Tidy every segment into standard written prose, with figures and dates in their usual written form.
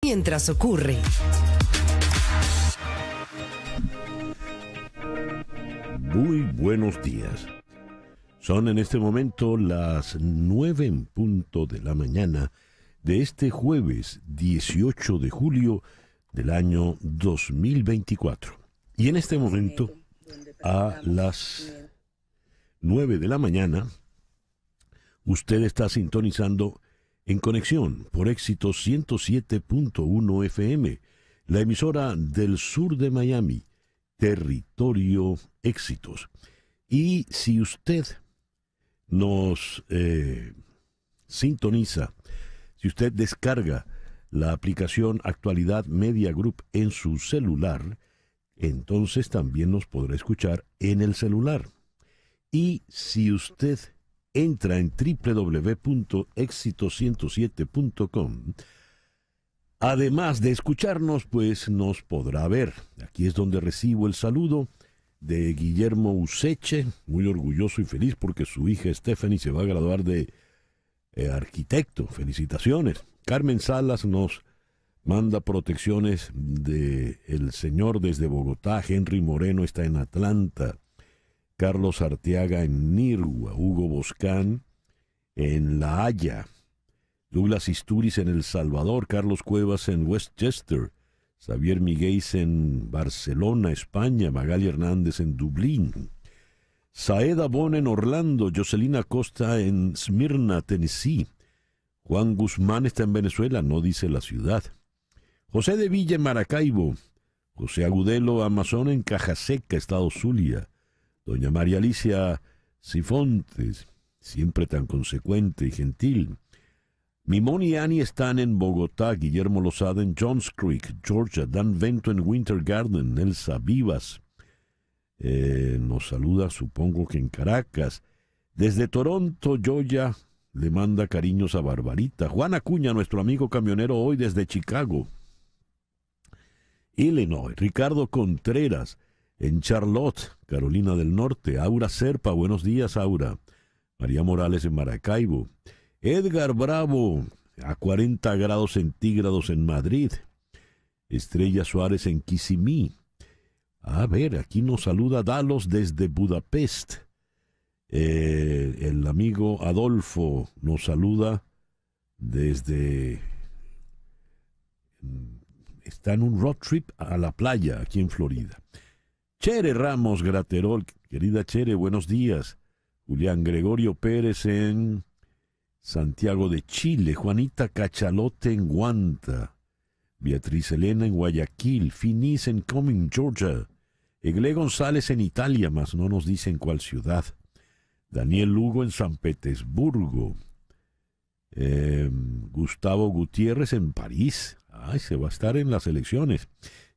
mientras ocurre. Muy buenos días. Son en este momento las 9 en punto de la mañana de este jueves 18 de julio del año 2024. Y en este momento, a las 9 de la mañana, usted está sintonizando En Conexión por Éxito 107.1 FM, la emisora del sur de Miami, Territorio Éxitos. Y si usted nos sintoniza, si usted descarga la aplicación Actualidad Media Group en su celular, entonces también nos podrá escuchar en el celular. Y si usted entra en www.exito107.com, además de escucharnos, pues nos podrá ver. Aquí es donde recibo el saludo de Guillermo Useche, muy orgulloso y feliz porque su hija Stephanie se va a graduar de arquitecto. Felicitaciones. Carmen Salas nos manda protecciones de el señor desde Bogotá. Henry Moreno está en Atlanta. Carlos Arteaga en Nirgua. Hugo Boscán en La Haya. Douglas Isturiz en El Salvador. Carlos Cuevas en Westchester. Xavier Miguéis en Barcelona, España. Magali Hernández en Dublín. Saeda Bon en Orlando. Jocelyn Acosta en Smyrna, Tennessee. Juan Guzmán está en Venezuela, no dice la ciudad. José de Villa en Maracaibo. José Agudelo Amazon en Cajaseca, Estado Zulia. Doña María Alicia Sifontes, siempre tan consecuente y gentil. Mimón y Annie están en Bogotá. Guillermo Lozada en Johns Creek, Georgia. Dan Vento en Winter Garden. Elsa Vivas nos saluda, supongo que en Caracas. Desde Toronto, Yoya le manda cariños a Barbarita. Juan Acuña, nuestro amigo camionero, hoy desde Chicago, Illinois. Ricardo Contreras en Charlotte, Carolina del Norte. Aura Serpa, buenos días, Aura. María Morales en Maracaibo. Edgar Bravo, a 40 grados centígrados en Madrid. Estrella Suárez en Kissimmee. A ver, aquí nos saluda Dalos desde Budapest. El amigo Adolfo nos saluda desde... Está en un road trip a la playa aquí en Florida. Chere Ramos Graterol, querida Chere, buenos días. Julián Gregorio Pérez en Santiago de Chile. Juanita Cachalote en Guanta. Beatriz Elena en Guayaquil. Finis en Cumming, Georgia. Egle González en Italia, mas no nos dicen cuál ciudad. Daniel Lugo en San Petersburgo. Gustavo Gutiérrez en París. Ay, se va a estar en las elecciones.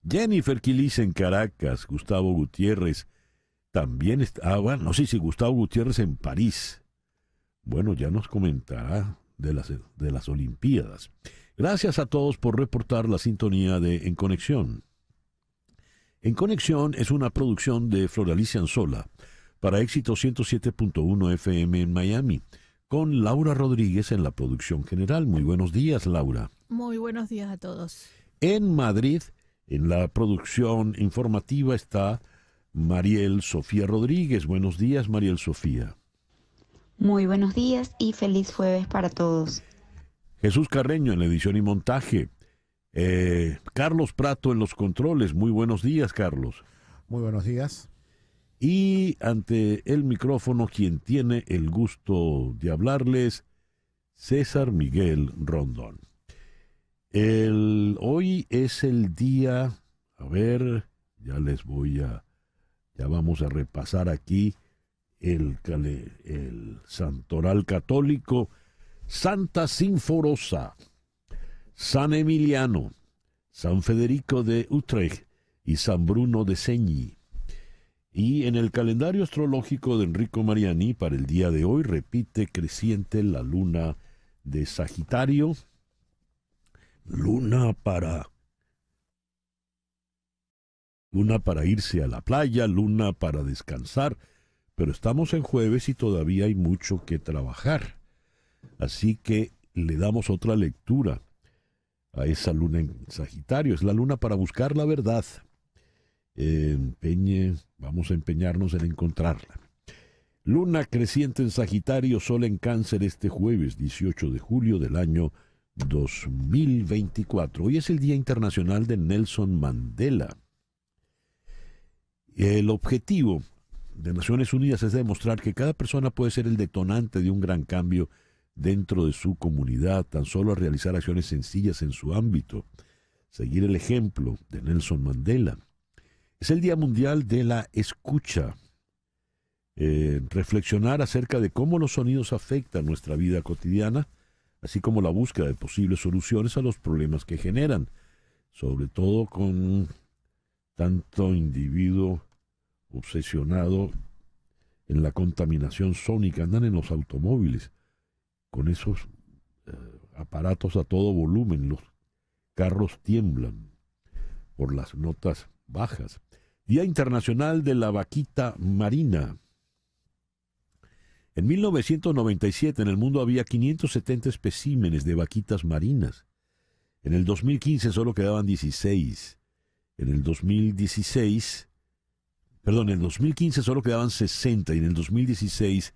Jennifer Quilis en Caracas. Gustavo Gutiérrez también está. Bueno, no sé si Gustavo Gutiérrez en París. Bueno, ya nos comentará de las Olimpiadas. Gracias a todos por reportar la sintonía de En Conexión. En Conexión es una producción de Floralicia Anzola para Éxito 107.1 FM en Miami, con Laura Rodríguez en la producción general. Muy buenos días, Laura. Muy buenos días a todos. En Madrid, en la producción informativa, está Mariel Sofía Rodríguez. Buenos días, Mariel Sofía. Muy buenos días y feliz jueves para todos. Jesús Carreño en la edición y montaje. Carlos Prato en los controles. Muy buenos días, Carlos. Muy buenos días. Y ante el micrófono, quien tiene el gusto de hablarles, César Miguel Rondón. Hoy es el día, ya vamos a repasar aquí el santoral católico. Santa Sinforosa, San Emiliano, San Federico de Utrecht y San Bruno de Segni. Y en el calendario astrológico de Enrico Mariani, para el día de hoy, repite creciente la luna de Sagitario, luna para irse a la playa, luna para descansar, pero estamos en jueves y todavía hay mucho que trabajar. Así que le damos otra lectura a esa luna en Sagitario. Es la luna para buscar la verdad. Vamos a empeñarnos en encontrarla. Luna creciente en Sagitario, Sol en Cáncer este jueves 18 de julio del año 2024. Hoy es el Día Internacional de Nelson Mandela. El objetivo de Naciones Unidas es demostrar que cada persona puede ser el detonante de un gran cambio dentro de su comunidad, tan solo a realizar acciones sencillas en su ámbito. Seguir el ejemplo de Nelson Mandela. Es el Día Mundial de la Escucha. Reflexionar acerca de cómo los sonidos afectan nuestra vida cotidiana, así como la búsqueda de posibles soluciones a los problemas que generan, sobre todo con tanto individuo obsesionado en la contaminación sónica, andan en los automóviles con esos aparatos a todo volumen, los carros tiemblan por las notas bajas. Día Internacional de la Vaquita Marina. En 1997 en el mundo había 570 especímenes de vaquitas marinas. En el 2015 solo quedaban 16. En el 2015 solo quedaban 60 y en el 2016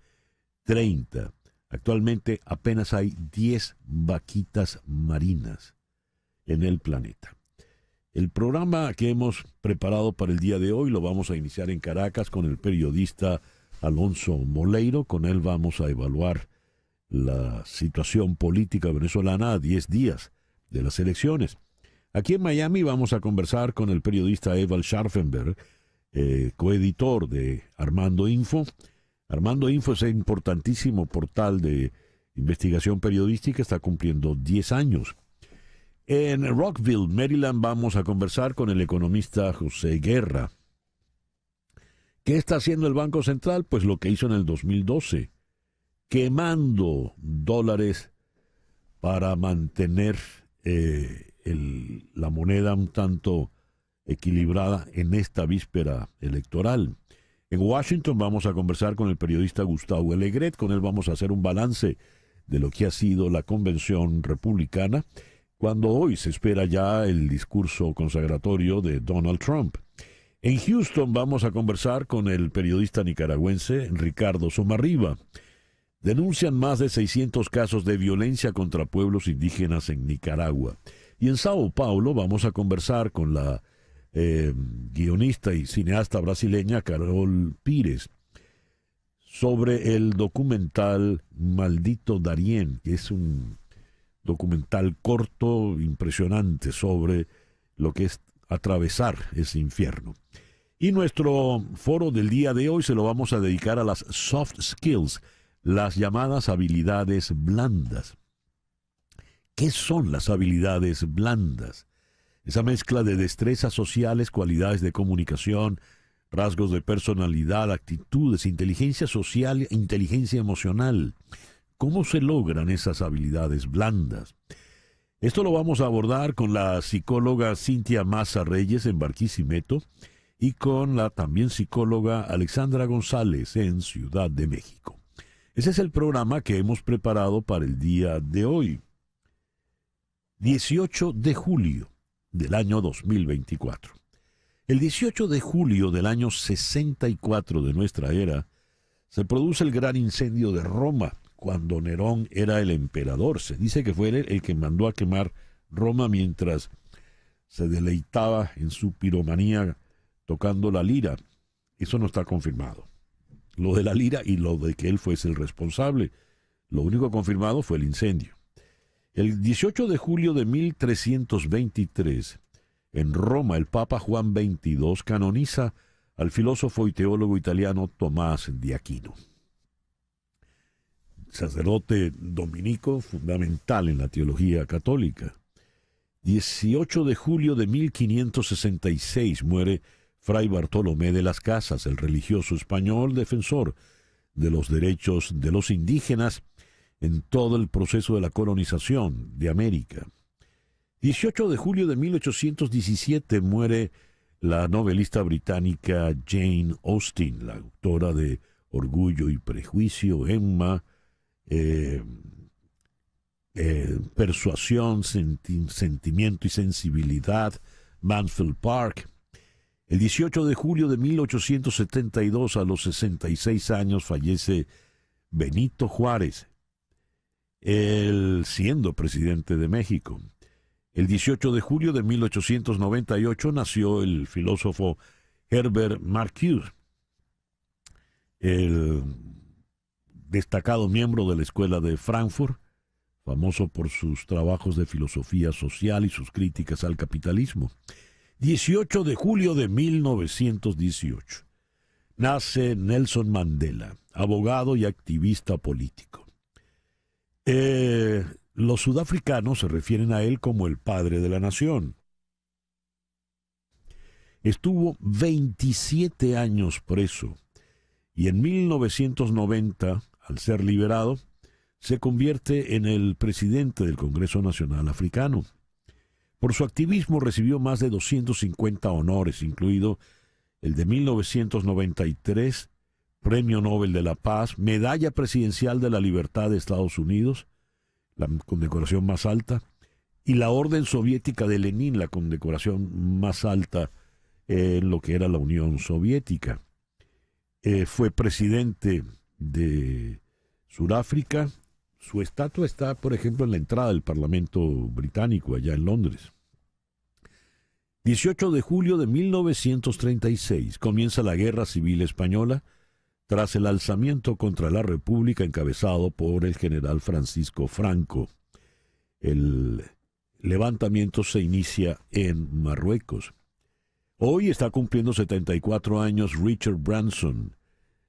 30. Actualmente apenas hay 10 vaquitas marinas en el planeta. El programa que hemos preparado para el día de hoy lo vamos a iniciar en Caracas con el periodista Alonso Moleiro. Con él vamos a evaluar la situación política venezolana a 10 días de las elecciones. Aquí en Miami vamos a conversar con el periodista Ewald Scharfenberg, coeditor de Armando Info. Armando Info es un importantísimo portal de investigación periodística, está cumpliendo 10 años. En Rockville, Maryland, vamos a conversar con el economista José Guerra. ¿Qué está haciendo el Banco Central? Pues lo que hizo en el 2012, quemando dólares para mantener la moneda un tanto equilibrada en esta víspera electoral. En Washington vamos a conversar con el periodista Gustavo Alegret. Con él vamos a hacer un balance de lo que ha sido la convención republicana, cuando hoy se espera ya el discurso consagratorio de Donald Trump. En Houston vamos a conversar con el periodista nicaragüense Ricardo Somarriba. Denuncian más de 600 casos de violencia contra pueblos indígenas en Nicaragua. Y en Sao Paulo vamos a conversar con la guionista y cineasta brasileña Carol Pires sobre el documental Maldito Darién, que es un documental corto, impresionante, sobre lo que es atravesar ese infierno. Y nuestro foro del día de hoy se lo vamos a dedicar a las soft skills, las llamadas habilidades blandas. ¿Qué son las habilidades blandas? Esa mezcla de destrezas sociales, cualidades de comunicación, rasgos de personalidad, actitudes, inteligencia social e inteligencia emocional. ¿Cómo se logran esas habilidades blandas? Esto lo vamos a abordar con la psicóloga Cintia Maza Reyes en Barquisimeto y con la también psicóloga Alexandra González en Ciudad de México. Ese es el programa que hemos preparado para el día de hoy, 18 de julio del año 2024. El 18 de julio del año 64 de nuestra era se produce el gran incendio de Roma, cuando Nerón era el emperador. Se dice que fue él el que mandó a quemar Roma mientras se deleitaba en su piromanía tocando la lira. Eso no está confirmado. Lo de la lira y lo de que él fuese el responsable. Lo único confirmado fue el incendio. El 18 de julio de 1323, en Roma, el Papa Juan XXII canoniza al filósofo y teólogo italiano Tomás de Aquino. Sacerdote dominico fundamental en la teología católica. 18 de julio de 1566 muere Fray Bartolomé de las Casas, el religioso español defensor de los derechos de los indígenas en todo el proceso de la colonización de América. 18 de julio de 1817 muere la novelista británica Jane Austen, la autora de Orgullo y Prejuicio, Emma, persuasión, sentimiento y sensibilidad, Mansfield Park. El 18 de julio de 1872, a los 66 años, fallece Benito Juárez, él siendo presidente de México. El 18 de julio de 1898 nació el filósofo Herbert Marcuse, el destacado miembro de la Escuela de Frankfurt, famoso por sus trabajos de filosofía social y sus críticas al capitalismo. 18 de julio de 1918. Nace Nelson Mandela, abogado y activista político. Los sudafricanos se refieren a él como el padre de la nación. Estuvo 27 años preso y en 1990, al ser liberado, se convierte en el presidente del Congreso Nacional Africano. Por su activismo recibió más de 250 honores, incluido el de 1993, Premio Nobel de la Paz, Medalla Presidencial de la Libertad de Estados Unidos, la condecoración más alta, y la Orden Soviética de Lenin, la condecoración más alta en lo que era la Unión Soviética. Fue presidente de Sudáfrica. Su estatua está, por ejemplo, en la entrada del Parlamento británico, allá en Londres. 18 de julio de 1936 comienza la Guerra Civil Española tras el alzamiento contra la República encabezado por el general Francisco Franco. El levantamiento se inicia en Marruecos. Hoy está cumpliendo 74 años Richard Branson,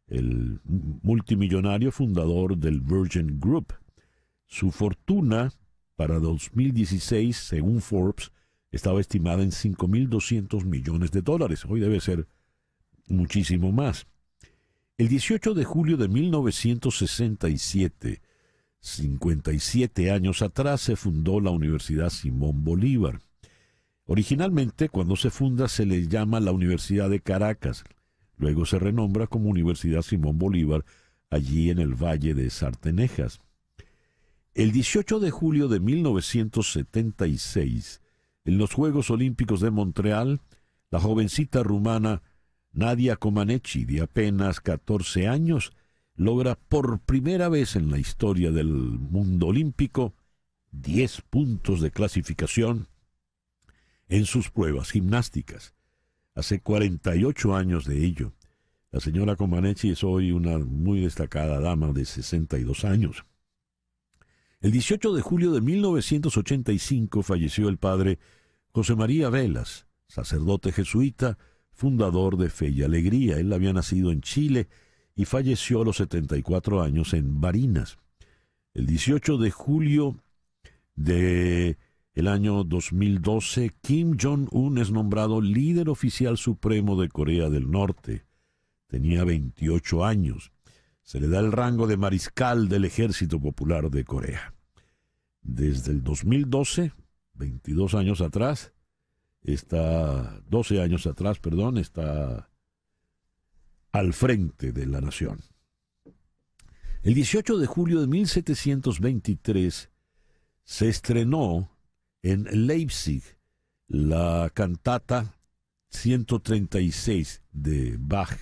el multimillonario fundador del Virgin Group. Su fortuna para 2016, según Forbes, estaba estimada en $5.200 millones. Hoy debe ser muchísimo más. El 18 de julio de 1967, 57 años atrás, se fundó la Universidad Simón Bolívar. Originalmente, cuando se funda, se le llama la Universidad de Caracas. Luego se renombra como Universidad Simón Bolívar, allí en el Valle de Sartenejas. El 18 de julio de 1976, en los Juegos Olímpicos de Montreal, la jovencita rumana Nadia Comaneci, de apenas 14 años, logra por primera vez en la historia del mundo olímpico 10 puntos de clasificación en sus pruebas gimnásticas. Hace 48 años de ello. La señora Comaneci es hoy una muy destacada dama de 62 años. El 18 de julio de 1985 falleció el padre José María Velas, sacerdote jesuita, fundador de Fe y Alegría. Él había nacido en Chile y falleció a los 74 años en Barinas. El 18 de julio de el año 2012, Kim Jong-un es nombrado líder oficial supremo de Corea del Norte. Tenía 28 años. Se le da el rango de mariscal del Ejército Popular de Corea. Desde el 2012, 12 años atrás, está al frente de la nación. El 18 de julio de 1723 se estrenó en Leipzig la cantata 136 de Bach,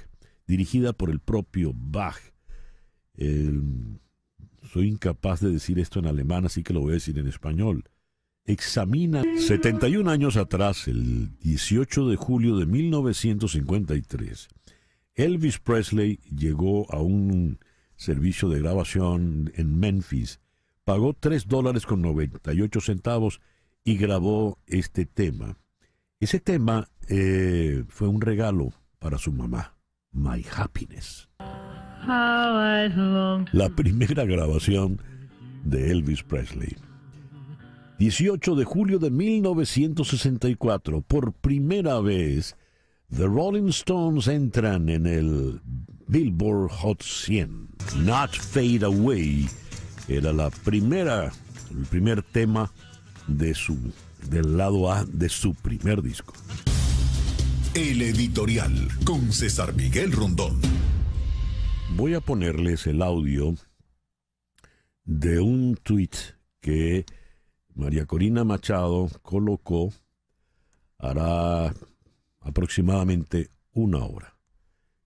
dirigida por el propio Bach. Soy incapaz de decir esto en alemán, así que lo voy a decir en español. Examina 71 años atrás, el 18 de julio de 1953, Elvis Presley llegó a un servicio de grabación en Memphis, pagó $3.98 y grabó este tema. Ese tema fue un regalo para su mamá, My Happiness. La primera grabación de Elvis Presley. 18 de julio de 1964, por primera vez, The Rolling Stones entran en el Billboard Hot 100. Not Fade Away era el primer tema del lado A de su primer disco. El editorial con César Miguel Rondón. Voy a ponerles el audio de un tuit que María Corina Machado colocó hará aproximadamente una hora.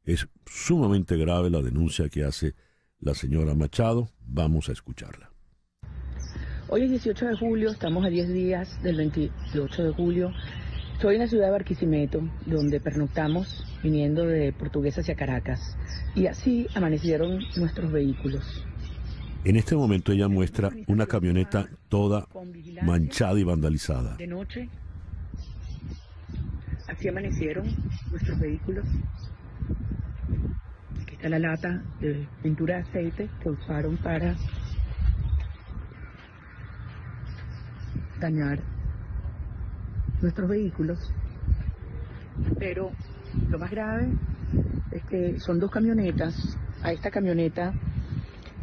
Es sumamente grave la denuncia que hace la señora Machado. Vamos a escucharla. Hoy es 18 de julio, estamos a 10 días del 28 de julio. Estoy en la ciudad de Barquisimeto, donde pernoctamos viniendo de Portuguesa hacia Caracas. Y así amanecieron nuestros vehículos. En este momento ella muestra una camioneta toda manchada y vandalizada. De noche, así amanecieron nuestros vehículos. Aquí está la lata de pintura de aceite que usaron para dañar nuestros vehículos. Pero lo más grave es que son dos camionetas. A esta camioneta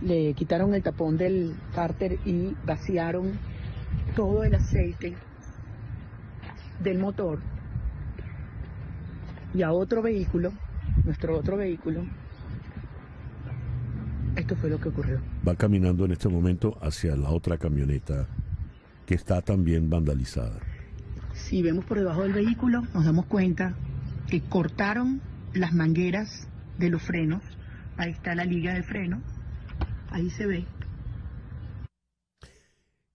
le quitaron el tapón del cárter y vaciaron todo el aceite del motor. Y a otro vehículo, nuestro otro vehículo, esto fue lo que ocurrió. Va caminando en este momento hacia la otra camioneta que está también vandalizada. Si vemos por debajo del vehículo, nos damos cuenta que cortaron las mangueras de los frenos. Ahí está la liga de freno. Ahí se ve.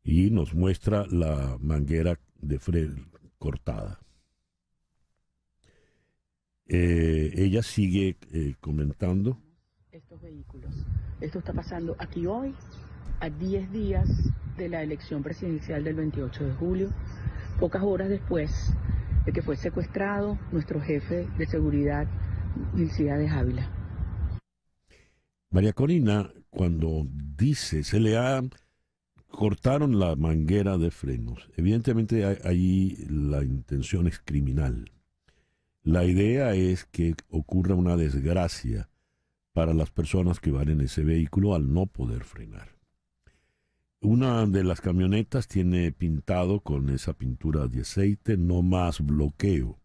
Y nos muestra la manguera de freno cortada. Ella sigue comentando. Estos vehículos. Esto está pasando aquí hoy, a 10 días de la elección presidencial del 28 de julio, pocas horas después de que fue secuestrado nuestro jefe de seguridad, Milciades Ávila. María Corina, cuando dice, cortaron la manguera de frenos, evidentemente ahí la intención es criminal. La idea es que ocurra una desgracia para las personas que van en ese vehículo al no poder frenar. Una de las camionetas tiene pintado con esa pintura de aceite, no más bloqueo.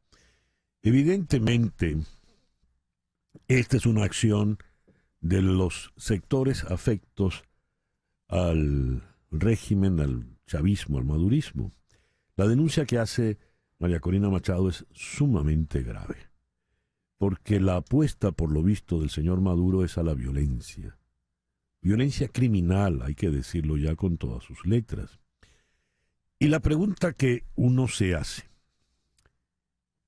Evidentemente, esta es una acción de los sectores afectos al régimen, al chavismo, al madurismo. La denuncia que hace María Corina Machado es sumamente grave, porque la apuesta, por lo visto, del señor Maduro es a la violencia. Violencia criminal, hay que decirlo ya con todas sus letras. Y la pregunta que uno se hace,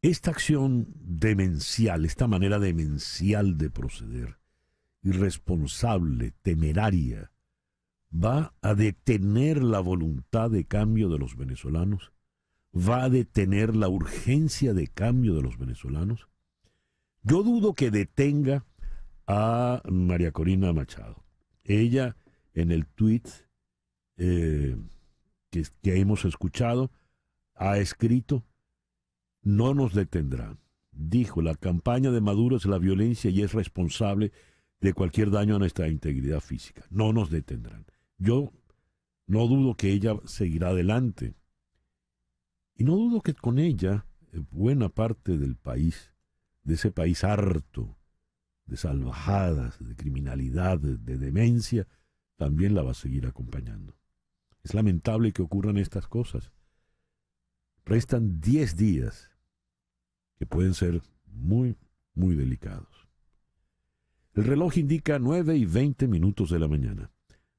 esta acción demencial, esta manera demencial de proceder, irresponsable, temeraria, ¿va a detener la voluntad de cambio de los venezolanos? ¿Va a detener la urgencia de cambio de los venezolanos? Yo dudo que detenga a María Corina Machado. Ella, en el tuit que hemos escuchado, ha escrito: no nos detendrán. Dijo, la campaña de Maduro es la violencia y es responsable de cualquier daño a nuestra integridad física. No nos detendrán. Yo no dudo que ella seguirá adelante. Y no dudo que con ella buena parte del país, de ese país harto de salvajadas, de criminalidad, de demencia, también la va a seguir acompañando. Es lamentable que ocurran estas cosas. Restan 10 días que pueden ser muy, muy delicados. El reloj indica 9:20 de la mañana.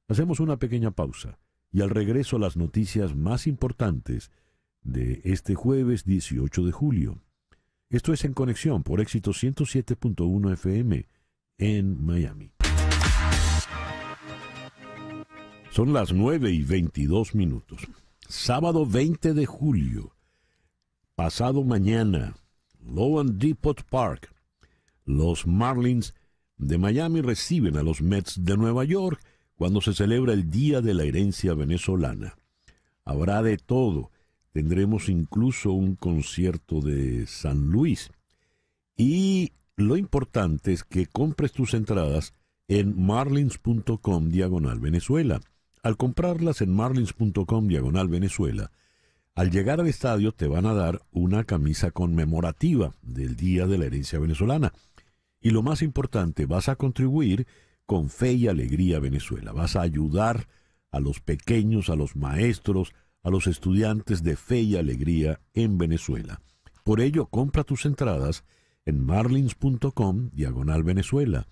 Hacemos una pequeña pausa y al regreso las noticias más importantes de este jueves 18 de julio. Esto es En Conexión por Éxito 107.1 FM en Miami. Son las 9:22. Sábado 20 de julio. Pasado mañana, Loan Depot Park. Los Marlins de Miami reciben a los Mets de Nueva York cuando se celebra el Día de la Herencia Venezolana. Habrá de todo. Tendremos incluso un concierto de San Luis. Y lo importante es que compres tus entradas en marlins.com/Venezuela. Al comprarlas en marlins.com/Venezuela, al llegar al estadio te van a dar una camisa conmemorativa del Día de la Herencia Venezolana. Y lo más importante, vas a contribuir con Fe y Alegría Venezuela. Vas a ayudar a los pequeños, a los maestros, a los estudiantes de fe y alegría en Venezuela. Por ello, compra tus entradas en marlins.com/Venezuela.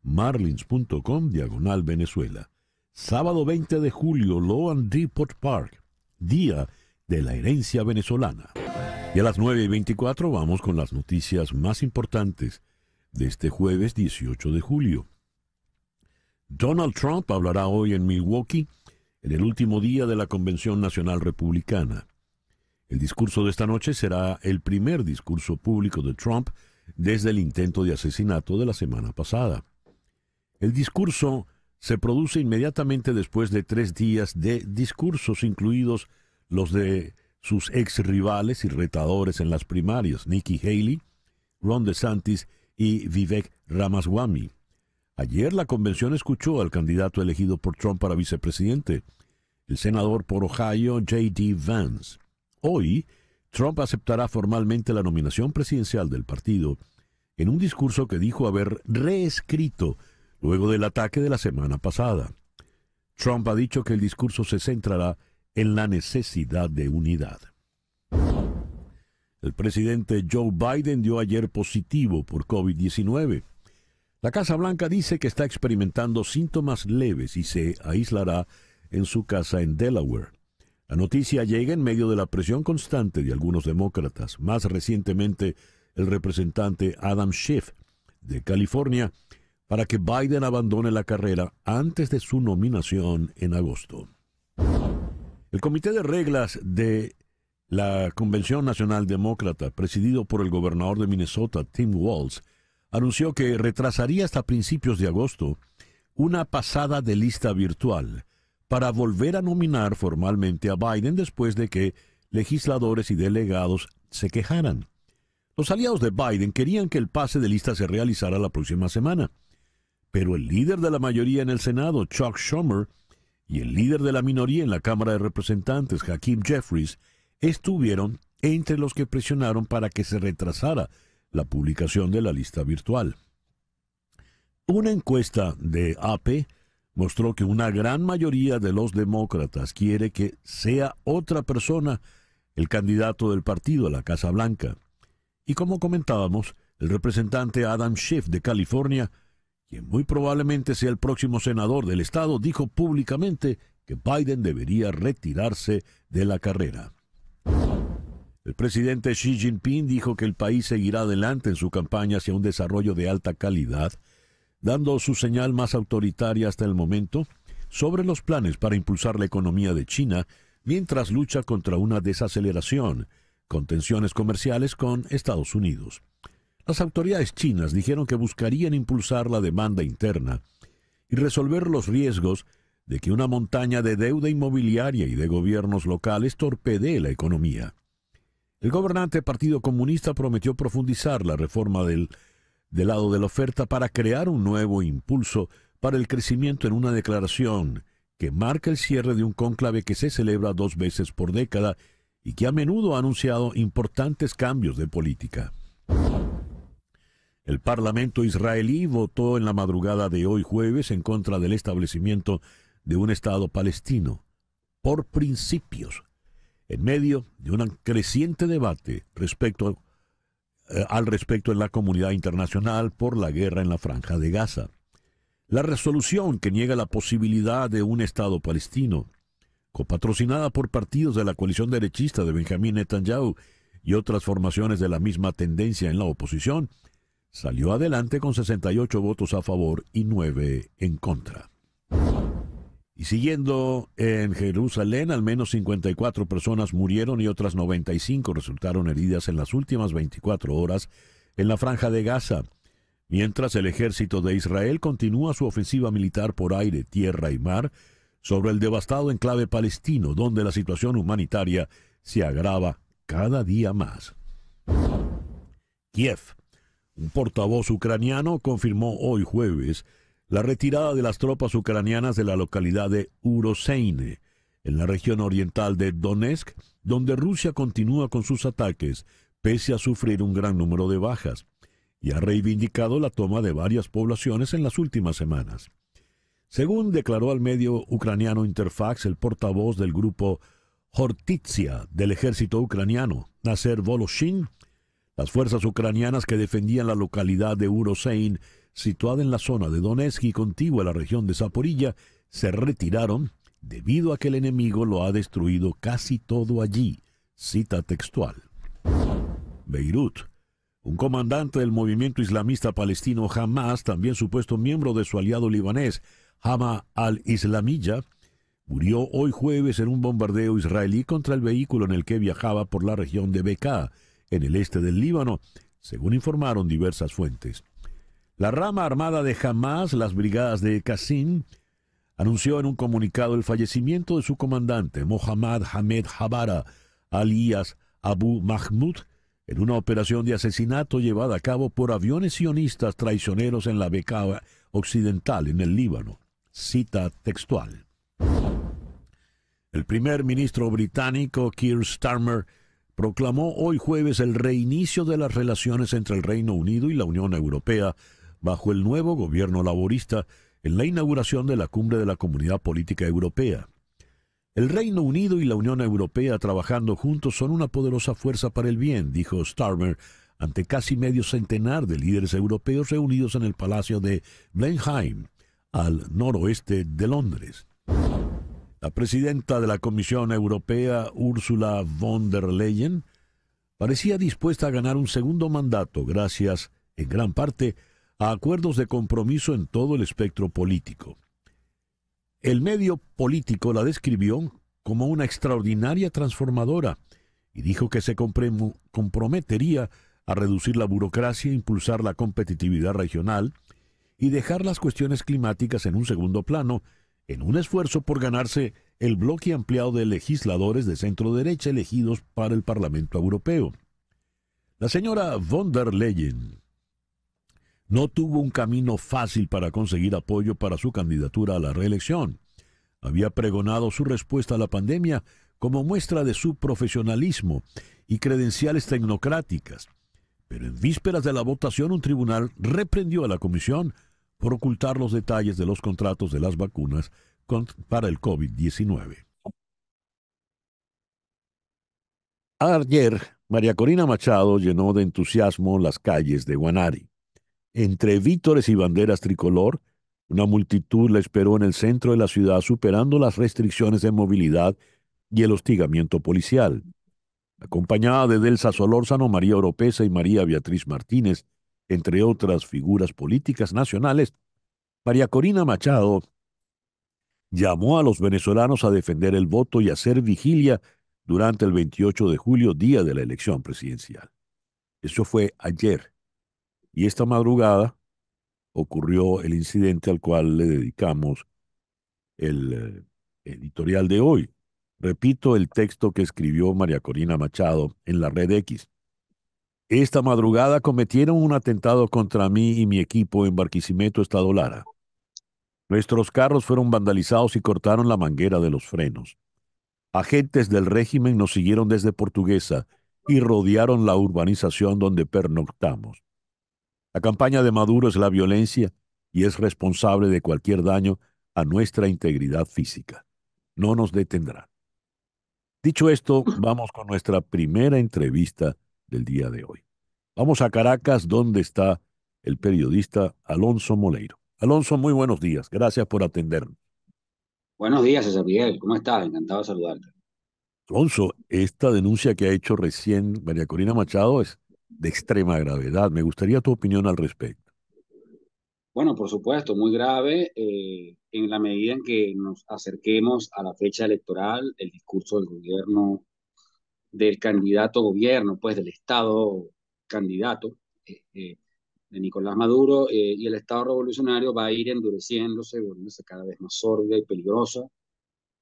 marlins.com/Venezuela. Sábado 20 de julio, Loan Depot Park, Día de la Herencia Venezolana. Y a las 9:24 vamos con las noticias más importantes de este jueves 18 de julio. Donald Trump hablará hoy en Milwaukee en el último día de la Convención Nacional Republicana. El discurso de esta noche será el primer discurso público de Trump desde el intento de asesinato de la semana pasada. El discurso se produce inmediatamente después de 3 días de discursos, incluidos los de sus ex rivales y retadores en las primarias, Nikki Haley, Ron DeSantis y Vivek Ramaswamy. Ayer la convención escuchó al candidato elegido por Trump para vicepresidente, el senador por Ohio, J.D. Vance. Hoy, Trump aceptará formalmente la nominación presidencial del partido en un discurso que dijo haber reescrito luego del ataque de la semana pasada. Trump ha dicho que el discurso se centrará en la necesidad de unidad. El presidente Joe Biden dio ayer positivo por COVID-19. La Casa Blanca dice que está experimentando síntomas leves y se aislará en su casa en Delaware. La noticia llega en medio de la presión constante de algunos demócratas, más recientemente el representante Adam Schiff, de California, para que Biden abandone la carrera antes de su nominación en agosto. El Comité de Reglas de la Convención Nacional Demócrata, presidido por el gobernador de Minnesota, Tim Walz, anunció que retrasaría hasta principios de agosto una pasada de lista virtual para volver a nominar formalmente a Biden después de que legisladores y delegados se quejaran. Los aliados de Biden querían que el pase de lista se realizara la próxima semana, pero el líder de la mayoría en el Senado, Chuck Schumer, y el líder de la minoría en la Cámara de Representantes, Hakeem Jeffries, estuvieron entre los que presionaron para que se retrasara la publicación de la lista virtual. Una encuesta de AP mostró que una gran mayoría de los demócratas quiere que sea otra persona el candidato del partido a la Casa Blanca. Y como comentábamos, el representante Adam Schiff de California, quien muy probablemente sea el próximo senador del estado, dijo públicamente que Biden debería retirarse de la carrera. El presidente Xi Jinping dijo que el país seguirá adelante en su campaña hacia un desarrollo de alta calidad, dando su señal más autoritaria hasta el momento sobre los planes para impulsar la economía de China mientras lucha contra una desaceleración con tensiones comerciales con Estados Unidos. Las autoridades chinas dijeron que buscarían impulsar la demanda interna y resolver los riesgos de que una montaña de deuda inmobiliaria y de gobiernos locales torpedee la economía. El gobernante Partido Comunista prometió profundizar la reforma del lado de la oferta para crear un nuevo impulso para el crecimiento en una declaración que marca el cierre de un cónclave que se celebra 2 veces por década y que a menudo ha anunciado importantes cambios de política. El Parlamento israelí votó en la madrugada de hoy jueves en contra del establecimiento de un Estado palestino, por principios, en medio de un creciente debate al respecto en la comunidad internacional por la guerra en la Franja de Gaza. La resolución que niega la posibilidad de un Estado palestino, copatrocinada por partidos de la coalición derechista de Benjamín Netanyahu y otras formaciones de la misma tendencia en la oposición, salió adelante con 68 votos a favor y 9 en contra. Y siguiendo en Jerusalén, al menos 54 personas murieron y otras 95 resultaron heridas en las últimas 24 horas en la Franja de Gaza, mientras el ejército de Israel continúa su ofensiva militar por aire, tierra y mar sobre el devastado enclave palestino, donde la situación humanitaria se agrava cada día más. Kiev. Un portavoz ucraniano confirmó hoy jueves la retirada de las tropas ucranianas de la localidad de Uroseine, en la región oriental de Donetsk, donde Rusia continúa con sus ataques, pese a sufrir un gran número de bajas, y ha reivindicado la toma de varias poblaciones en las últimas semanas. Según declaró al medio ucraniano Interfax el portavoz del grupo Hortitsia del ejército ucraniano, Naser Voloshin, las fuerzas ucranianas que defendían la localidad de Urosein, situada en la zona de Donetsk y contigua a la región de Zaporilla, se retiraron debido a que el enemigo lo ha destruido casi todo allí. Cita textual. Beirut. Un comandante del movimiento islamista palestino Hamas, también supuesto miembro de su aliado libanés, Hama al-Islamiyya, murió hoy jueves en un bombardeo israelí contra el vehículo en el que viajaba por la región de Bekaa, en el este del Líbano, según informaron diversas fuentes. La rama armada de Hamas, las brigadas de Qasim, anunció en un comunicado el fallecimiento de su comandante, Mohammad Hamed Habara, alias Abu Mahmoud, en una operación de asesinato llevada a cabo por aviones sionistas traicioneros en la Bekaa occidental, en el Líbano. Cita textual. El primer ministro británico Keir Starmer proclamó hoy jueves el reinicio de las relaciones entre el Reino Unido y la Unión Europea bajo el nuevo gobierno laborista en la inauguración de la cumbre de la Comunidad Política Europea. El Reino Unido y la Unión Europea trabajando juntos son una poderosa fuerza para el bien, dijo Starmer ante casi medio centenar de líderes europeos reunidos en el Palacio de Blenheim, al noroeste de Londres. La presidenta de la Comisión Europea, Ursula von der Leyen, parecía dispuesta a ganar un segundo mandato gracias, en gran parte, a acuerdos de compromiso en todo el espectro político. El medio político la describió como una extraordinaria transformadora y dijo que se comprometería a reducir la burocracia, impulsar la competitividad regional y dejar las cuestiones climáticas en un segundo plano, en un esfuerzo por ganarse el bloque ampliado de legisladores de centro-derecha elegidos para el Parlamento Europeo. La señora von der Leyen no tuvo un camino fácil para conseguir apoyo para su candidatura a la reelección. Había pregonado su respuesta a la pandemia como muestra de su profesionalismo y credenciales tecnocráticas. Pero en vísperas de la votación, un tribunal reprendió a la Comisión por ocultar los detalles de los contratos de las vacunas para el COVID-19. Ayer, María Corina Machado llenó de entusiasmo las calles de Guanare. Entre vítores y banderas tricolor, una multitud la esperó en el centro de la ciudad, superando las restricciones de movilidad y el hostigamiento policial. Acompañada de Delsa Solórzano, María Oropesa y María Beatriz Martínez, entre otras figuras políticas nacionales, María Corina Machado llamó a los venezolanos a defender el voto y a hacer vigilia durante el 28 de julio, día de la elección presidencial. Eso fue ayer. Y esta madrugada ocurrió el incidente al cual le dedicamos el editorial de hoy. Repito el texto que escribió María Corina Machado en la red X. Esta madrugada cometieron un atentado contra mí y mi equipo en Barquisimeto, Estado Lara. Nuestros carros fueron vandalizados y cortaron la manguera de los frenos. Agentes del régimen nos siguieron desde Portuguesa y rodearon la urbanización donde pernoctamos. La campaña de Maduro es la violencia y es responsable de cualquier daño a nuestra integridad física. No nos detendrá. Dicho esto, vamos con nuestra primera entrevista del día de hoy. Vamos a Caracas, donde está el periodista Alonso Moleiro. Alonso, muy buenos días. Gracias por atendernos. Buenos días, César Miguel. ¿Cómo estás? Encantado de saludarte. Alonso, esta denuncia que ha hecho recién María Corina Machado es de extrema gravedad. Me gustaría tu opinión al respecto. Bueno, por supuesto, muy grave en la medida en que nos acerquemos a la fecha electoral, el discurso del gobierno, del candidato a gobierno, pues del Estado candidato de Nicolás Maduro y el Estado revolucionario va a ir endureciéndose, volviéndose cada vez más sórdida y peligrosa.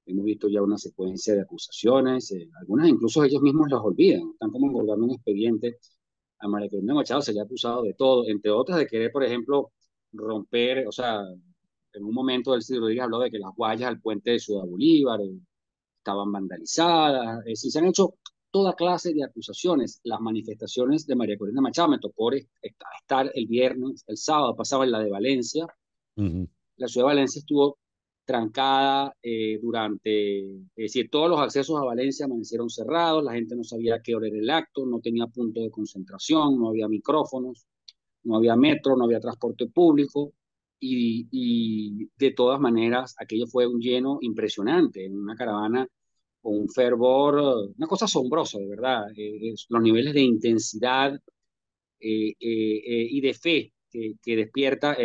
Hemos visto ya una secuencia de acusaciones, algunas incluso ellos mismos las olvidan, están como engordando un expediente. A María Corina Machado se le ha acusado de todo, entre otras de querer, por ejemplo, romper, o sea, en un momento Delcy Rodríguez habló de que las vallas al puente de Ciudad Bolívar estaban vandalizadas, es decir, se han hecho toda clase de acusaciones. Las manifestaciones de María Corina Machado, me tocó estar el viernes, el sábado pasaba en la de Valencia, la ciudad de Valencia estuvo trancada es decir, todos los accesos a Valencia amanecieron cerrados, la gente no sabía a qué hora era el acto, no tenía punto de concentración, no había micrófonos, no había metro, no había transporte público, y de todas maneras aquello fue un lleno impresionante, en una caravana con un fervor, una cosa asombrosa, de verdad, los niveles de intensidad y de fe que despierta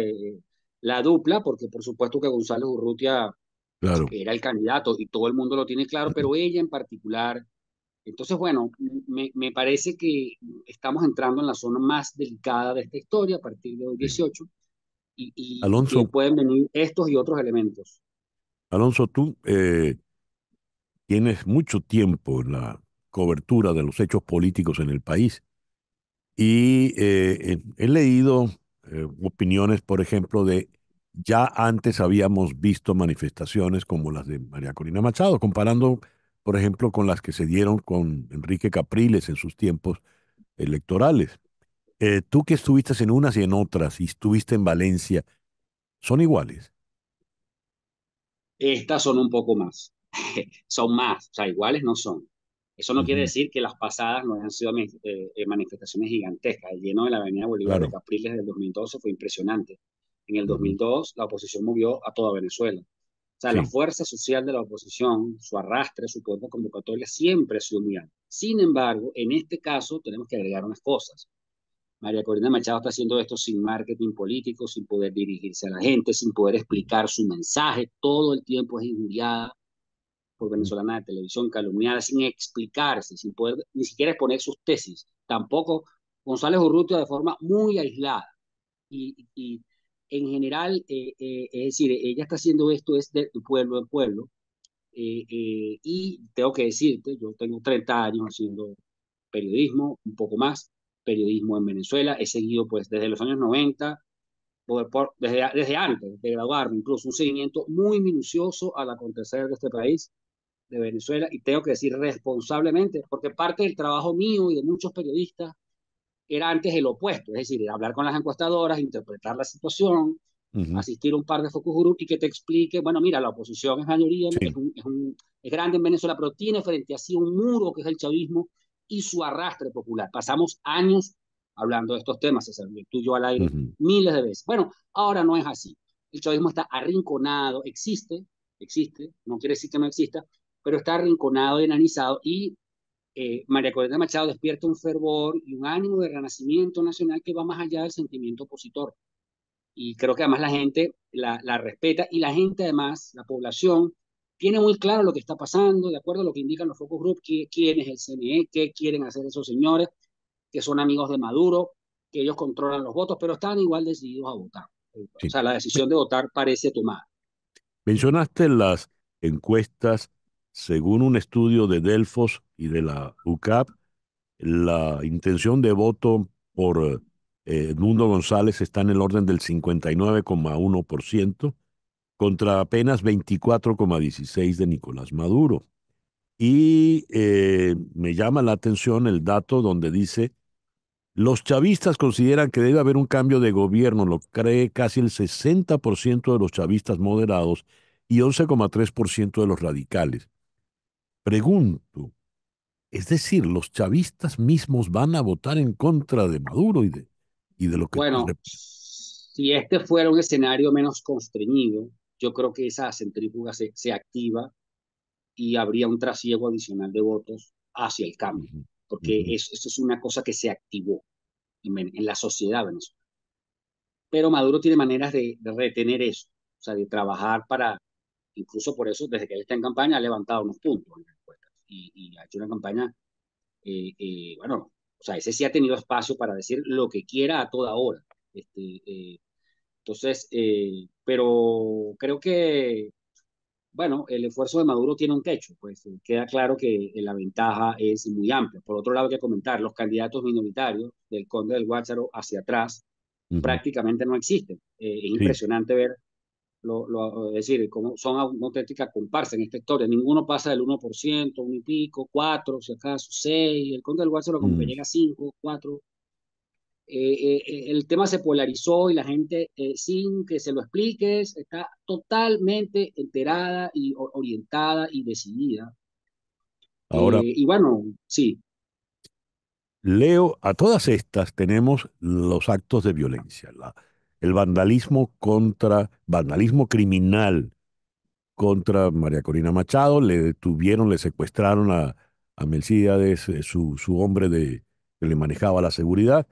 la dupla, porque por supuesto que González Urrutia Claro. era el candidato y todo el mundo lo tiene claro, pero ella en particular. Entonces, bueno, me parece que estamos entrando en la zona más delicada de esta historia a partir de hoy Sí. 18 y que Alonso, pueden venir estos y otros elementos. Alonso, tú tienes mucho tiempo en la cobertura de los hechos políticos en el país y he leído opiniones, por ejemplo, de ya antes habíamos visto manifestaciones como las de María Corina Machado, comparando, por ejemplo, con las que se dieron con Enrique Capriles en sus tiempos electorales. Tú que estuviste en unas y en otras y estuviste en Valencia, ¿son iguales? Estas son un poco más, son más, o sea, iguales no son. Eso no quiere Ujú. decir que las pasadas no hayan sido manifestaciones gigantescas. El lleno de la Avenida Bolívar de Claro, Capriles del 2012 fue impresionante. En el ujú, 2002 la oposición movió a toda Venezuela. O sea, la sí, fuerza social de la oposición, su arrastre, su poder de convocatoria siempre ha sido muy alto. Sin embargo, en este caso tenemos que agregar unas cosas. María Corina Machado está haciendo esto sin marketing político, sin poder dirigirse a la gente, sin poder explicar su mensaje. Todo el tiempo es injuriada por ujú, venezolana de televisión, calumniada, sin explicarse, sin poder ni siquiera exponer sus tesis. Tampoco González Urrutia de forma muy aislada. Y en general, es decir, ella está haciendo esto es de pueblo en pueblo. Y tengo que decirte, yo tengo 30 años haciendo periodismo, un poco más, periodismo en Venezuela. He seguido pues desde los años 90, desde antes de graduarme, incluso un seguimiento muy minucioso al acontecer de este país, de Venezuela, y tengo que decir responsablemente, porque parte del trabajo mío y de muchos periodistas era antes el opuesto, es decir, hablar con las encuestadoras, interpretar la situación, ujú, asistir a un par de focus group y que te explique, bueno, mira, la oposición es mayoría, sí, es grande en Venezuela, pero tiene frente a sí un muro que es el chavismo y su arrastre popular. Pasamos años hablando de estos temas, César, tú y yo al aire, ujú, miles de veces. Bueno, ahora no es así. El chavismo está arrinconado, existe, no quiere decir que no exista, pero está arrinconado, enanizado, y María Corina Machado despierta un fervor y un ánimo de renacimiento nacional que va más allá del sentimiento opositor. Y creo que además la gente la respeta y la gente además, la población, tiene muy claro lo que está pasando, de acuerdo a lo que indican los focus group, quién es el CNE, qué quieren hacer esos señores, que son amigos de Maduro, que ellos controlan los votos, pero están igual decididos a votar. O sí. sea, la decisión de votar parece tomada. Mencionaste las encuestas, según un estudio de Delfos y de la UCAP, la intención de voto por Edmundo González está en el orden del 59,1% contra apenas 24,16% de Nicolás Maduro. Y me llama la atención el dato donde dice, los chavistas consideran que debe haber un cambio de gobierno, lo cree casi el 60% de los chavistas moderados y 11,3% de los radicales. Pregunto, es decir, los chavistas mismos van a votar en contra de Maduro y de lo que... Bueno, si este fuera un escenario menos constreñido, yo creo que esa centrífuga se activa y habría un trasiego adicional de votos hacia el cambio, Ujú, porque ujú, eso es una cosa que se activó en la sociedad venezolana. Pero Maduro tiene maneras de retener eso, o sea, de trabajar para, incluso por eso, desde que él está en campaña, ha levantado unos puntos en las encuestas y ha hecho una campaña, bueno, o sea, ese sí ha tenido espacio para decir lo que quiera a toda hora. Entonces, pero creo que bueno, el esfuerzo de Maduro tiene un techo, pues queda claro que la ventaja es muy amplia. Por otro lado, hay que comentar, los candidatos minoritarios del Conde del Guácharo hacia atrás ujú. prácticamente no existen. Es Sí, impresionante ver, es decir, cómo son una auténtica comparsa en esta historia. Ninguno pasa del 1%, uno y pico, 4, si acaso, 6. El Conde del Guácharo como que mm, llega a 5, 4. El tema se polarizó y la gente, sin que se lo expliques, está totalmente enterada y orientada y decidida. Ahora, Y bueno, sí, Leo, a todas estas tenemos los actos de violencia, el vandalismo criminal contra María Corina Machado, le detuvieron, le secuestraron a Melcíades, su hombre que le manejaba la seguridad,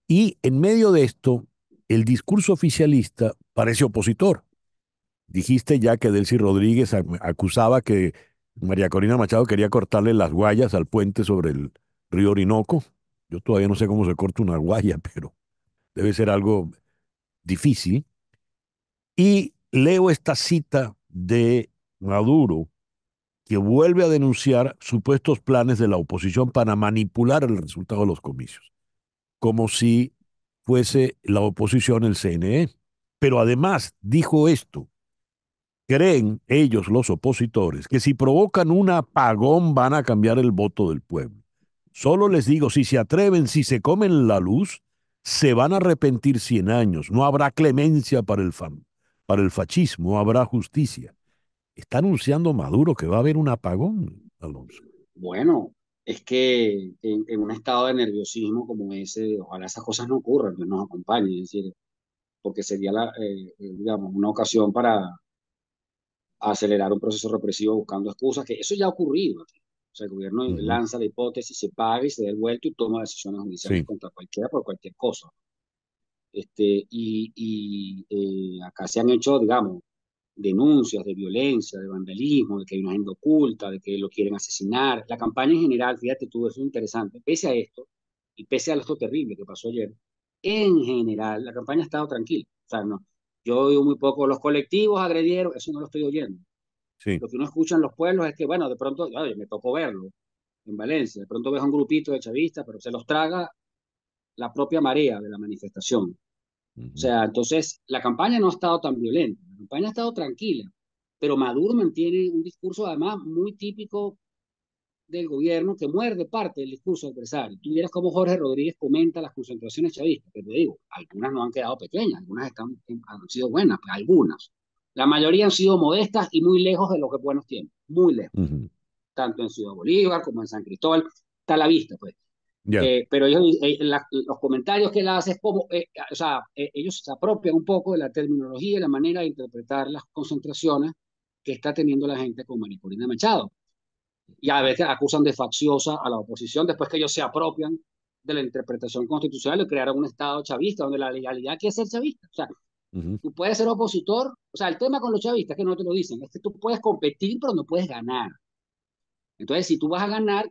y en medio de esto, el discurso oficialista parece opositor. Dijiste ya que Delcy Rodríguez acusaba que María Corina Machado quería cortarle las guayas al puente sobre el río Orinoco. Yo todavía no sé cómo se corta una guaya, pero debe ser algo difícil. Y leo esta cita de Maduro, que vuelve a denunciar supuestos planes de la oposición para manipular el resultado de los comicios, como si fuese la oposición el CNE. Pero además dijo esto: creen ellos, los opositores, que si provocan un apagón van a cambiar el voto del pueblo. Solo les digo, si se atreven, si se comen la luz, se van a arrepentir 100 años. No habrá clemencia para el fascismo, no habrá justicia. Está anunciando Maduro que va a haber un apagón, Alonso. bueno, es que en un estado de nerviosismo como ese, ojalá esas cosas no ocurran, que nos acompañen, es decir, porque sería, digamos, una ocasión para acelerar un proceso represivo buscando excusas, que eso ya ha ocurrido aquí. O sea, el gobierno Ujú. lanza la hipótesis, se paga y se da el vuelto y toma decisiones judiciales Sí. contra cualquiera por cualquier cosa. Acá se han hecho, digamos, denuncias de violencia, de vandalismo, de que hay una agenda oculta, de que lo quieren asesinar. La campaña en general, fíjate tú, eso es interesante. Pese a esto, y pese a esto terrible que pasó ayer, en general, la campaña ha estado tranquila. O sea, no, yo oigo muy poco, los colectivos agredieron, eso no lo estoy oyendo. Sí. Lo que uno escucha en los pueblos es que, bueno, de pronto, oye, me tocó verlo en Valencia, de pronto ves a un grupito de chavistas, pero se los traga la propia marea de la manifestación. O Ujú. sea, entonces la campaña no ha estado tan violenta, la campaña ha estado tranquila, pero Maduro mantiene un discurso además muy típico del gobierno que muerde parte del discurso adversario. Tú vieras cómo Jorge Rodríguez comenta las concentraciones chavistas, que te digo, algunas no han quedado pequeñas, algunas han sido buenas, algunas. La mayoría han sido modestas y muy lejos de lo que buenos tienen, muy lejos, Ujú. tanto en Ciudad Bolívar como en San Cristóbal, está a la vista, pues. Ya. Pero ellos, los comentarios que él hace es como, o sea, ellos se apropian un poco de la terminología y la manera de interpretar las concentraciones que está teniendo la gente con María Corina Machado. Y a veces acusan de facciosa a la oposición después que ellos se apropian de la interpretación constitucional y crearon un Estado chavista donde la legalidad quiere ser chavista. O sea, Ujú. tú puedes ser opositor, o sea, el tema con los chavistas que no te lo dicen, es que tú puedes competir pero no puedes ganar. Entonces, si tú vas a ganar,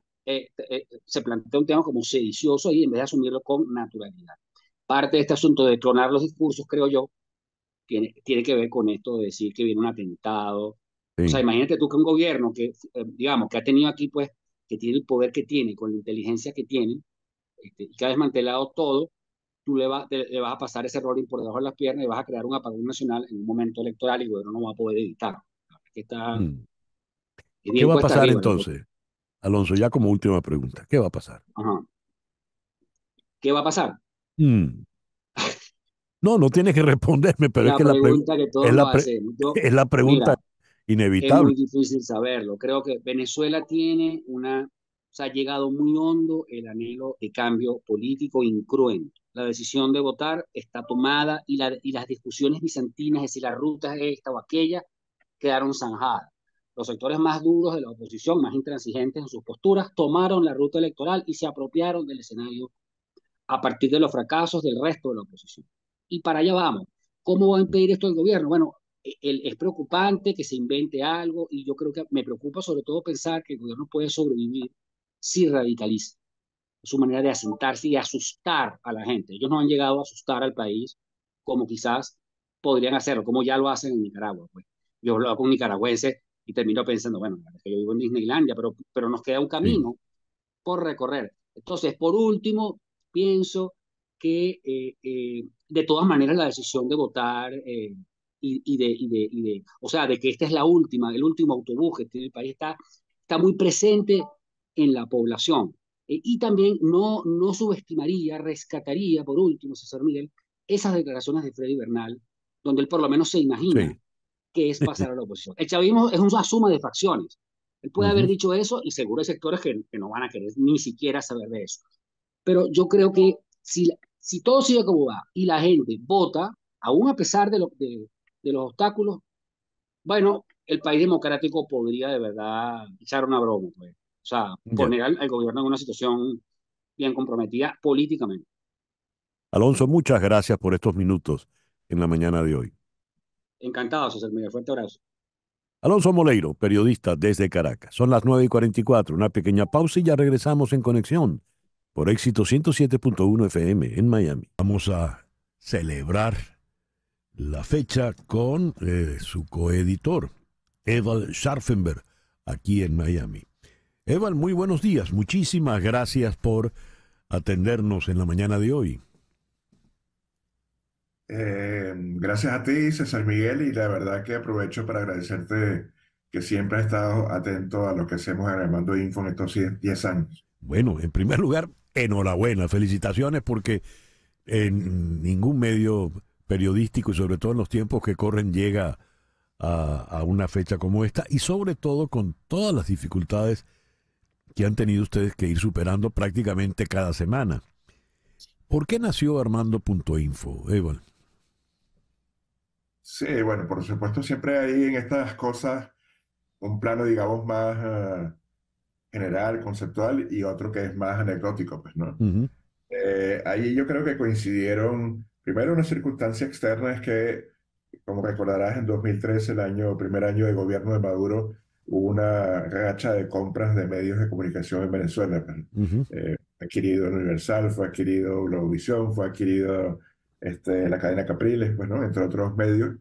se plantea un tema como sedicioso y en vez de asumirlo con naturalidad. Parte de este asunto de clonar los discursos, creo yo, tiene que ver con esto de decir que viene un atentado. O sea, Sí. imagínate tú que un gobierno que, digamos, que ha tenido aquí, pues, que tiene el poder que tiene, con la inteligencia que tiene, y que ha desmantelado todo, tú le vas a pasar ese rolling por debajo de las piernas y vas a crear un apagón nacional en un momento electoral y el gobierno no va a poder evitar. Que está Mm. ¿Qué bien va a cuesta pasar arriba. entonces, Alonso? Ya como última pregunta, ¿qué va a pasar? Ajá. ¿Qué va a pasar? Mm. No, no tienes que responderme, pero es La que pregunta que es todos nos hacemos. Yo, es la pregunta mira, es inevitable. muy difícil saberlo. Creo que Venezuela tiene o sea, ha llegado muy hondo el anhelo de cambio político incruento. La decisión de votar está tomada y las discusiones bizantinas, es decir, la ruta esta o aquella, quedaron zanjadas. Los sectores más duros de la oposición, más intransigentes en sus posturas, tomaron la ruta electoral y se apropiaron del escenario a partir de los fracasos del resto de la oposición. Y para allá vamos. ¿Cómo va a impedir esto el gobierno? Bueno, es preocupante que se invente algo y yo creo que me preocupa sobre todo pensar que el gobierno puede sobrevivir si radicaliza. Es su manera de asentarse y de asustar a la gente. Ellos no han llegado a asustar al país como quizás podrían hacerlo, como ya lo hacen en Nicaragua. Pues. Yo hablo con un nicaragüense y termino pensando, bueno, es que yo vivo en Disneylandia, pero nos queda un Sí. camino por recorrer. Entonces, por último, pienso que de todas maneras la decisión de votar o sea, de que esta es la última, el último autobús que tiene el país está muy presente en la población. Y también no subestimaría, rescataría, por último, César Miguel, esas declaraciones de Freddy Bernal, donde él por lo menos se imagina Sí. que es pasar a la oposición. El chavismo es una suma de facciones. Él puede haber Ujú. dicho eso y seguro hay sectores que no van a querer ni siquiera saber de eso. Pero yo creo que si todo sigue como va y la gente vota, aún a pesar de los obstáculos, bueno, el país democrático podría de verdad echar una broma, pues. O sea, Ya. poner al gobierno en una situación bien comprometida políticamente. Alonso, muchas gracias por estos minutos en la mañana de hoy. Encantado, César Miguel. Fuerte abrazo. Alonso Moleiro, periodista desde Caracas. Son las 9:44, una pequeña pausa y ya regresamos en conexión por Éxito 107.1 FM en Miami. Vamos a celebrar la fecha con su coeditor, Eval Scharfenberg, aquí en Miami. Eval, muy buenos días. Muchísimas gracias por atendernos en la mañana de hoy. Gracias a ti, César Miguel, y la verdad que aprovecho para agradecerte que siempre has estado atento a lo que hacemos en Armando Info en estos 10 años. Bueno, en primer lugar, enhorabuena, felicitaciones porque en ningún medio periodístico y sobre todo en los tiempos que corren llega a una fecha como esta y sobre todo con todas las dificultades que han tenido ustedes que ir superando prácticamente cada semana. ¿Por qué nació Armando.info, Eval? Sí, bueno, por supuesto siempre hay en estas cosas un plano, digamos, más general, conceptual y otro que es más anecdótico, pues, ¿no? Ujú. Ahí yo creo que coincidieron, primero una circunstancia externa es que, como recordarás, en 2013, primer año de gobierno de Maduro, hubo una racha de compras de medios de comunicación en Venezuela. Pues. Ujú. Fue adquirido Universal, fue adquirido Globovisión, fue adquirido la cadena Capriles, pues, ¿no? Entre otros medios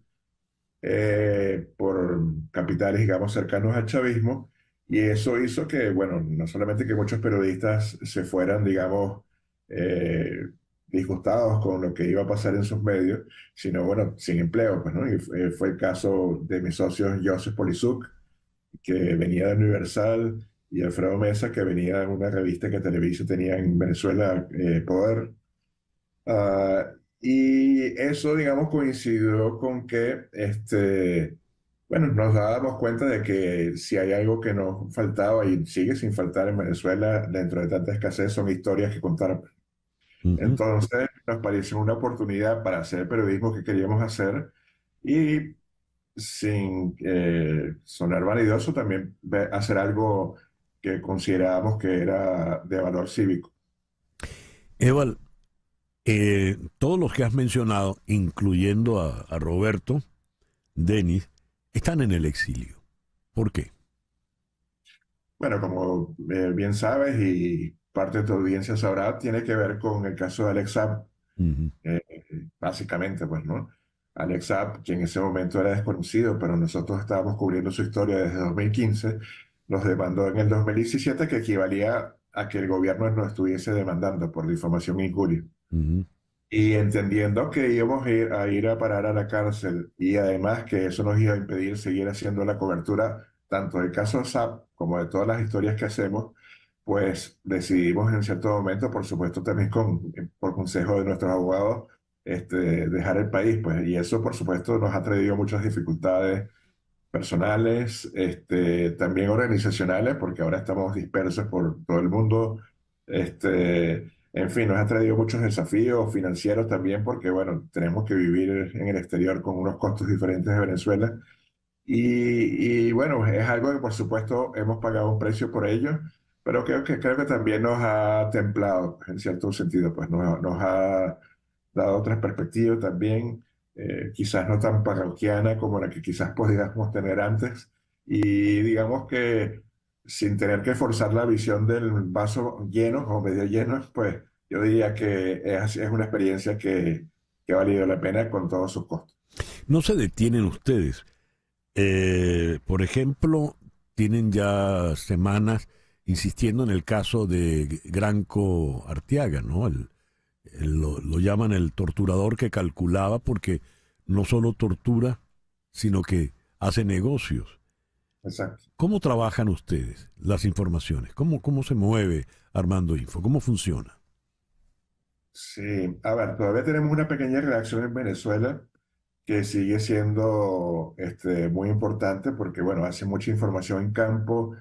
por capitales, digamos, cercanos al chavismo, y eso hizo que, bueno, no solamente que muchos periodistas se fueran, digamos, eh, disgustados con lo que iba a pasar en sus medios, sino, bueno, sin empleo, pues, ¿no? Y fue el caso de mis socios Joseph Polizuk, que venía de Universal, y Alfredo Mesa, que venía de una revista que Televisa tenía en Venezuela, Poder. Ah, y eso, digamos, coincidió con que, bueno, nos dábamos cuenta de que si hay algo que nos faltaba y sigue sin faltar en Venezuela dentro de tanta escasez, son historias que contar. Ujú. Entonces, nos pareció una oportunidad para hacer el periodismo que queríamos hacer y sin sonar vanidoso, también hacer algo que considerábamos que era de valor cívico. Eval, todos los que has mencionado, incluyendo a Roberto, Denis, están en el exilio. ¿Por qué? Bueno, como bien sabes y parte de tu audiencia sabrá, tiene que ver con el caso de Alex Saab, Ujú. eh, básicamente, pues, ¿no? Alex Saab, que en ese momento era desconocido, pero nosotros estábamos cubriendo su historia desde 2015, nos demandó en el 2017, que equivalía a que el gobierno nos estuviese demandando por difamación e injuria. Ujú. Y entendiendo que íbamos a ir a parar a la cárcel y además que eso nos iba a impedir seguir haciendo la cobertura tanto del caso SAP como de todas las historias que hacemos, pues decidimos en cierto momento, por supuesto también por consejo de nuestros abogados, dejar el país. Pues, y eso, por supuesto, nos ha traído muchas dificultades personales, también organizacionales, porque ahora estamos dispersos por todo el mundo. En fin, nos ha traído muchos desafíos financieros también, porque, bueno, tenemos que vivir en el exterior con unos costos diferentes de Venezuela. Y bueno, es algo que, por supuesto, hemos pagado un precio por ello, pero creo que también nos ha templado, en cierto sentido, pues nos ha dado otras perspectivas también, quizás no tan parroquiana como la que quizás podíamos tener antes, y digamos que sin tener que forzar la visión del vaso lleno o medio lleno, pues yo diría que es una experiencia que ha valido la pena con todos sus costos. No se detienen ustedes. Por ejemplo, tienen ya semanas insistiendo en el caso de Granco Arteaga, ¿no? Lo llaman el torturador que calculaba porque no solo tortura, sino que hace negocios. exacto. ¿Cómo trabajan ustedes las informaciones? ¿Cómo se mueve Armando Info? ¿Cómo funciona? Sí, a ver, todavía tenemos una pequeña redacción en Venezuela que sigue siendo muy importante porque, bueno, hace mucha información en campo,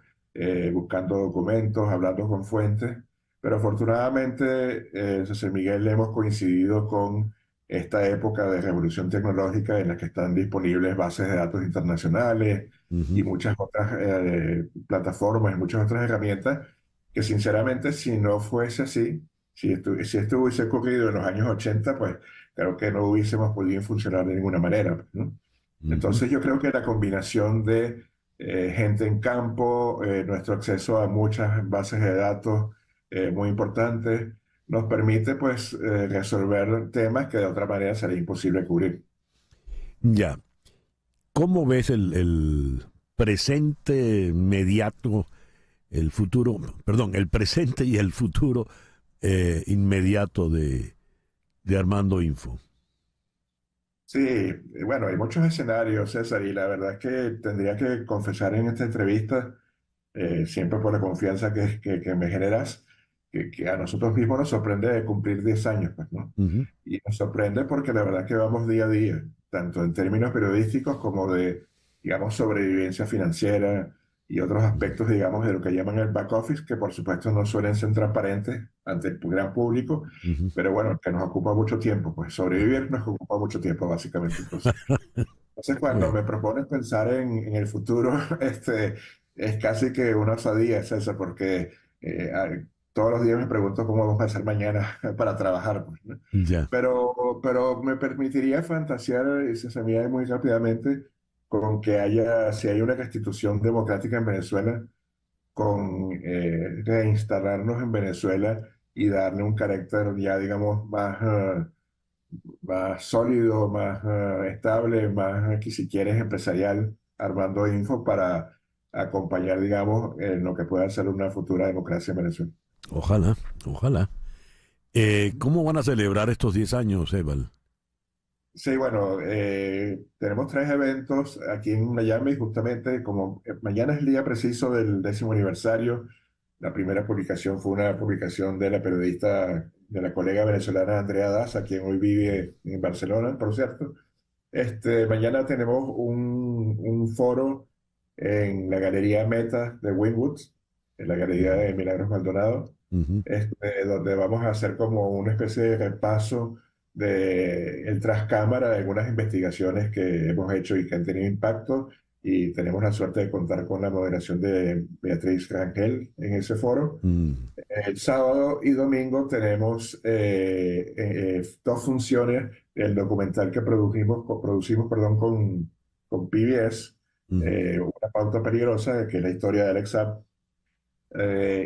buscando documentos, hablando con fuentes, pero afortunadamente, José Miguel, hemos coincidido con esta época de revolución tecnológica en la que están disponibles bases de datos internacionales y Ujú, muchas otras plataformas y muchas otras herramientas que sinceramente si no fuese así, si esto hubiese ocurrido en los años 80, pues creo que no hubiésemos podido funcionar de ninguna manera, pues, ¿no? ujú. Entonces yo creo que la combinación de gente en campo, nuestro acceso a muchas bases de datos muy importantes, nos permite pues resolver temas que de otra manera sería imposible cubrir. Ya. ¿Cómo ves el presente inmediato, el futuro, perdón, el presente y el futuro inmediato de Armando Info? Sí, bueno, hay muchos escenarios, César, y la verdad es que tendría que confesar en esta entrevista, siempre por la confianza que me generas, que a nosotros mismos nos sorprende de cumplir 10 años, pues, ¿no? Ujú, Y nos sorprende porque la verdad es que vamos día a día, tanto en términos periodísticos como de, digamos, sobrevivencia financiera y otros aspectos, digamos, de lo que llaman el back office, que por supuesto no suelen ser transparentes ante el gran público, ujú. pero bueno, que nos ocupa mucho tiempo, pues sobrevivir nos ocupa mucho tiempo, básicamente. Entonces, cuando Bueno, me propones pensar en el futuro, es casi que una osadía, César, porque todos los días me pregunto cómo vamos a hacer mañana para trabajar, pues, ¿no? ya. Pero me permitiría fantasear, y se me muy rápidamente, con que haya, si hay una restitución democrática en Venezuela, con reinstalarnos en Venezuela y darle un carácter ya, digamos, más sólido, más estable, más, que si quieres, empresarial, Armando Info para acompañar, digamos, en lo que pueda ser una futura democracia en Venezuela. Ojalá, ojalá. ¿Cómo van a celebrar estos 10 años, Eval? Sí, bueno, tenemos 3 eventos aquí en Miami, justamente como mañana es el día preciso del 10º aniversario. La primera publicación fue una publicación de la periodista, de la colega venezolana Andrea Daza, quien hoy vive en Barcelona, por cierto. Mañana tenemos un foro en la Galería Meta de Wynwood, en la Galería Ujú, de Milagros Maldonado, ujú, donde vamos a hacer como una especie de repaso de el tras cámara de algunas investigaciones que hemos hecho y que han tenido impacto. Y tenemos la suerte de contar con la moderación de Beatriz Rangel en ese foro. mm, El sábado y domingo tenemos 2 funciones del documental que producimos, perdón, con PBS, ujú. Una pauta peligrosa, que es la historia de Alex Saab,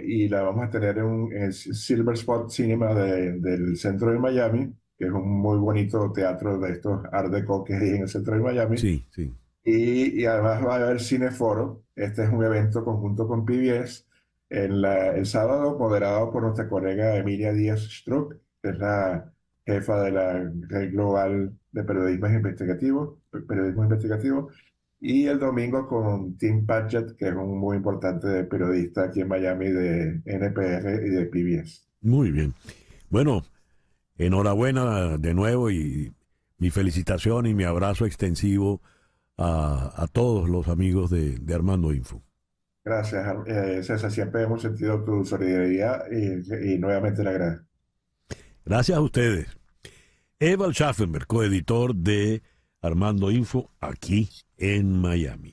y la vamos a tener en el Silver Spot Cinema del centro de Miami, que es un muy bonito teatro de estos Art Deco que hay en el centro de Miami. Sí, sí. Y además va a haber Cineforo. Este es un evento conjunto con PBS el sábado, moderado por nuestra colega Emilia Díaz Struck, que es la jefa de la Red Global de Periodismo Investigativo. Y el domingo con Tim Padgett, que es un muy importante periodista aquí en Miami de NPR y de PBS. Muy bien. Bueno, enhorabuena de nuevo y mi felicitación y mi abrazo extensivo a todos los amigos de Armando Info. Gracias, César. Siempre hemos sentido tu solidaridad y nuevamente le agradezco. Gracias a ustedes. Eval Schaffenberg, coeditor de Armando Info, aquí en Miami.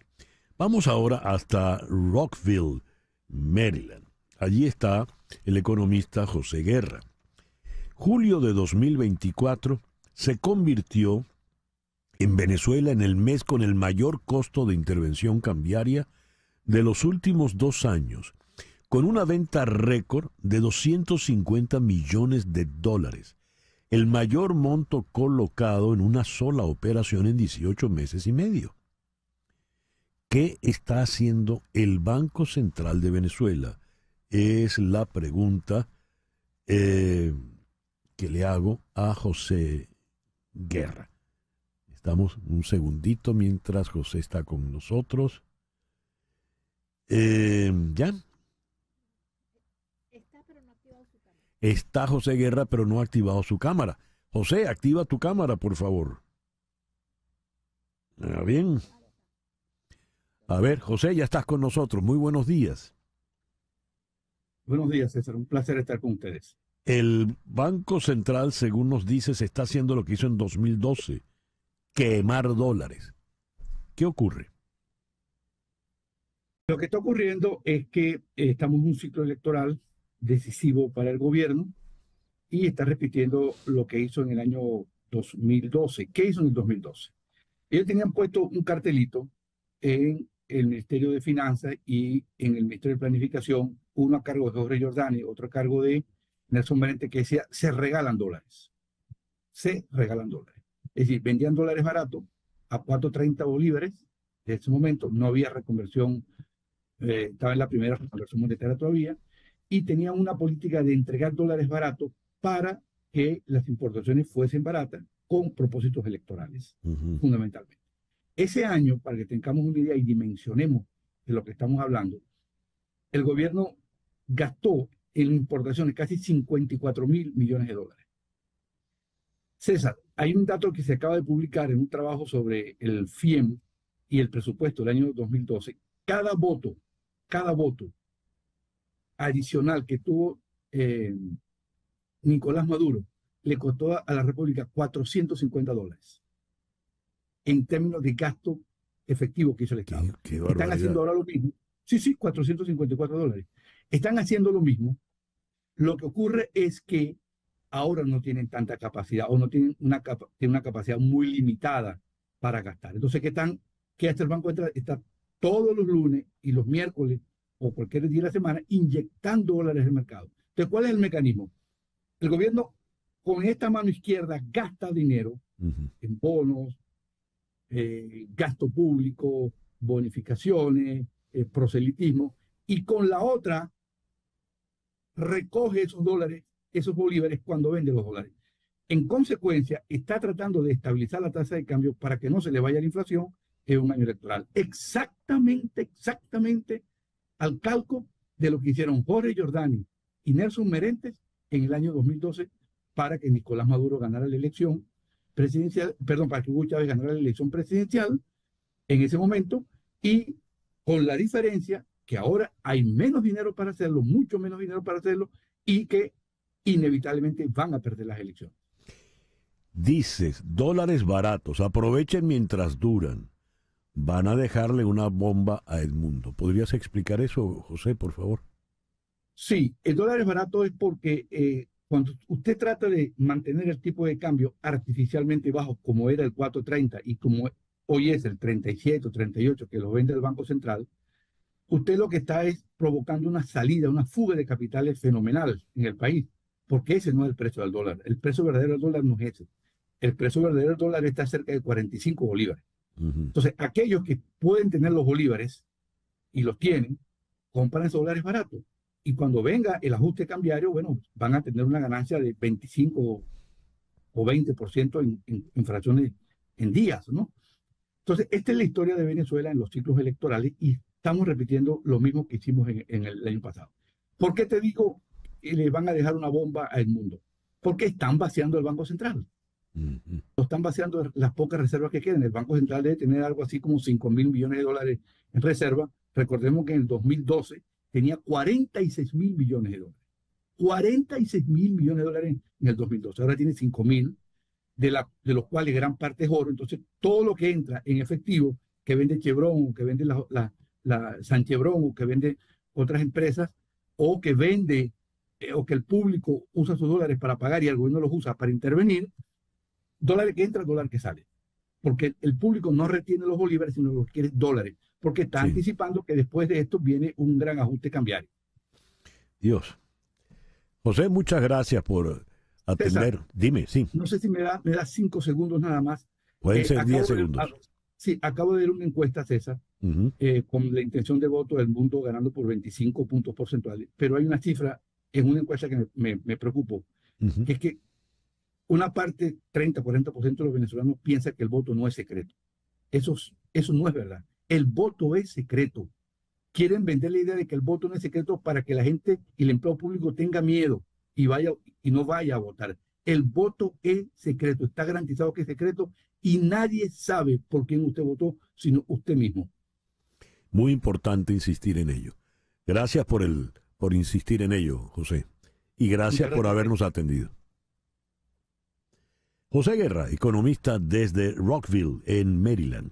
Vamos ahora hasta Rockville, Maryland. Allí está el economista José Guerra. Julio de 2024 se convirtió en Venezuela en el mes con el mayor costo de intervención cambiaria de los últimos 2 años, con una venta récord de 250 millones de dólares, el mayor monto colocado en una sola operación en 18 meses y medio. ¿Qué está haciendo el Banco Central de Venezuela? Es la pregunta que le hago a José Guerra. Estamos un segundito mientras José está con nosotros. ¿Ya? Está José Guerra, pero no ha activado su cámara. José, activa tu cámara, por favor. Bien. A ver, José, ya estás con nosotros. Muy buenos días. Buenos días, César. Un placer estar con ustedes. El Banco Central, según nos dices, está haciendo lo que hizo en 2012, quemar dólares. ¿Qué ocurre? Lo que está ocurriendo es que estamos en un ciclo electoral decisivo para el gobierno y está repitiendo lo que hizo en el año 2012. ¿Qué hizo en el 2012? Ellos tenían puesto un cartelito en el Ministerio de Finanzas y en el Ministerio de Planificación, uno a cargo de Jorge Giordani, otro a cargo de Nelson Merente, que decía, se regalan dólares. Se regalan dólares. Es decir, vendían dólares baratos a 4.30 bolívares. En ese momento no había reconversión, estaba en la primera reconversión monetaria todavía, y tenían una política de entregar dólares baratos para que las importaciones fuesen baratas con propósitos electorales, fundamentalmente. Ese año, para que tengamos una idea y dimensionemos de lo que estamos hablando, el gobierno gastó en importaciones casi 54.000 millones de dólares. César, hay un dato que se acaba de publicar en un trabajo sobre el FIEM y el presupuesto del año 2012. Cada voto adicional que tuvo Nicolás Maduro le costó a la República $450 en términos de gasto efectivo que hizo el Estado. Qué Están haciendo ahora lo mismo. Sí, $454. Están haciendo lo mismo. Lo que ocurre es que ahora no tienen tanta capacidad o no tienen una capacidad muy limitada para gastar. Entonces, ¿qué hace el Banco Central? Está todos los lunes y los miércoles o cualquier día de la semana inyectando dólares en el mercado. Entonces, ¿cuál es el mecanismo? El gobierno con esta mano izquierda gasta dinero en bonos, gasto público, bonificaciones, proselitismo, y con la otra recoge esos dólares, esos bolívares cuando vende los dólares. En consecuencia, está tratando de estabilizar la tasa de cambio para que no se le vaya la inflación en un año electoral. Exactamente al calco de lo que hicieron Jorge Giordani y Nelson Merentes en el año 2012 para que Nicolás Maduro ganara la elección presidencial, para que Hugo Chávez ganara la elección presidencial en ese momento, y con la diferencia que ahora hay menos dinero para hacerlo, mucho menos dinero para hacerlo, y que inevitablemente van a perder las elecciones. Dices, dólares baratos, aprovechen mientras duran. Van a dejarle una bomba a Edmundo. ¿Podrías explicar eso, José, por favor? Sí, el dólar es barato es porque cuando usted trata de mantener el tipo de cambio artificialmente bajo, como era el 4.30 y como hoy es el 37 o 38 que lo vende el Banco Central, usted lo que está es provocando una salida, una fuga de capitales fenomenal en el país, porque ese no es el precio del dólar. El precio verdadero del dólar no es ese. El precio verdadero del dólar está cerca de 45 bolívares. Entonces, aquellos que pueden tener los bolívares y los tienen, compran esos dólares baratos. Y cuando venga el ajuste cambiario, bueno, van a tener una ganancia de 25 o 20% en fracciones en días, ¿no? Entonces, esta es la historia de Venezuela en los ciclos electorales y estamos repitiendo lo mismo que hicimos en el año pasado. ¿Por qué te digo que le van a dejar una bomba al mundo? Porque están vaciando el Banco Central. Lo están vaciando las pocas reservas que quedan. El Banco Central debe tener algo así como 5.000 millones de dólares en reserva. Recordemos que en el 2012 tenía 46.000 millones de dólares. 46.000 millones de dólares en el 2012. Ahora tiene 5.000, de los cuales gran parte es oro. Entonces, todo lo que entra en efectivo, que vende Chevron, o que vende la San Chevron, o que vende otras empresas, o que vende, o que el público usa sus dólares para pagar y el gobierno los usa para intervenir, dólar que entra, dólar que sale. Porque el público no retiene los bolívares, sino lo que quiere dólares. Porque está anticipando que después de esto viene un gran ajuste cambiario. Dios. José, muchas gracias por atender. César, dime, sí. No sé si me da 5 segundos nada más. Pueden ser 10 segundos. Sí, acabo de ver una encuesta, César, con la intención de voto del mundo ganando por 25 puntos porcentuales. Pero hay una cifra en una encuesta que me preocupó, que es que una parte, 30-40% de los venezolanos piensa que el voto no es secreto. Eso no es verdad. El voto es secreto. quieren vender la idea de que el voto no es secreto para que la gente y el empleo público tenga miedo y no vaya a votar. El voto es secreto, está garantizado que es secreto y nadie sabe por quién usted votó, sino usted mismo. Muy importante insistir en ello. Gracias por insistir en ello, José. Y gracias por habernos atendido. José Guerra, economista desde Rockville, en Maryland.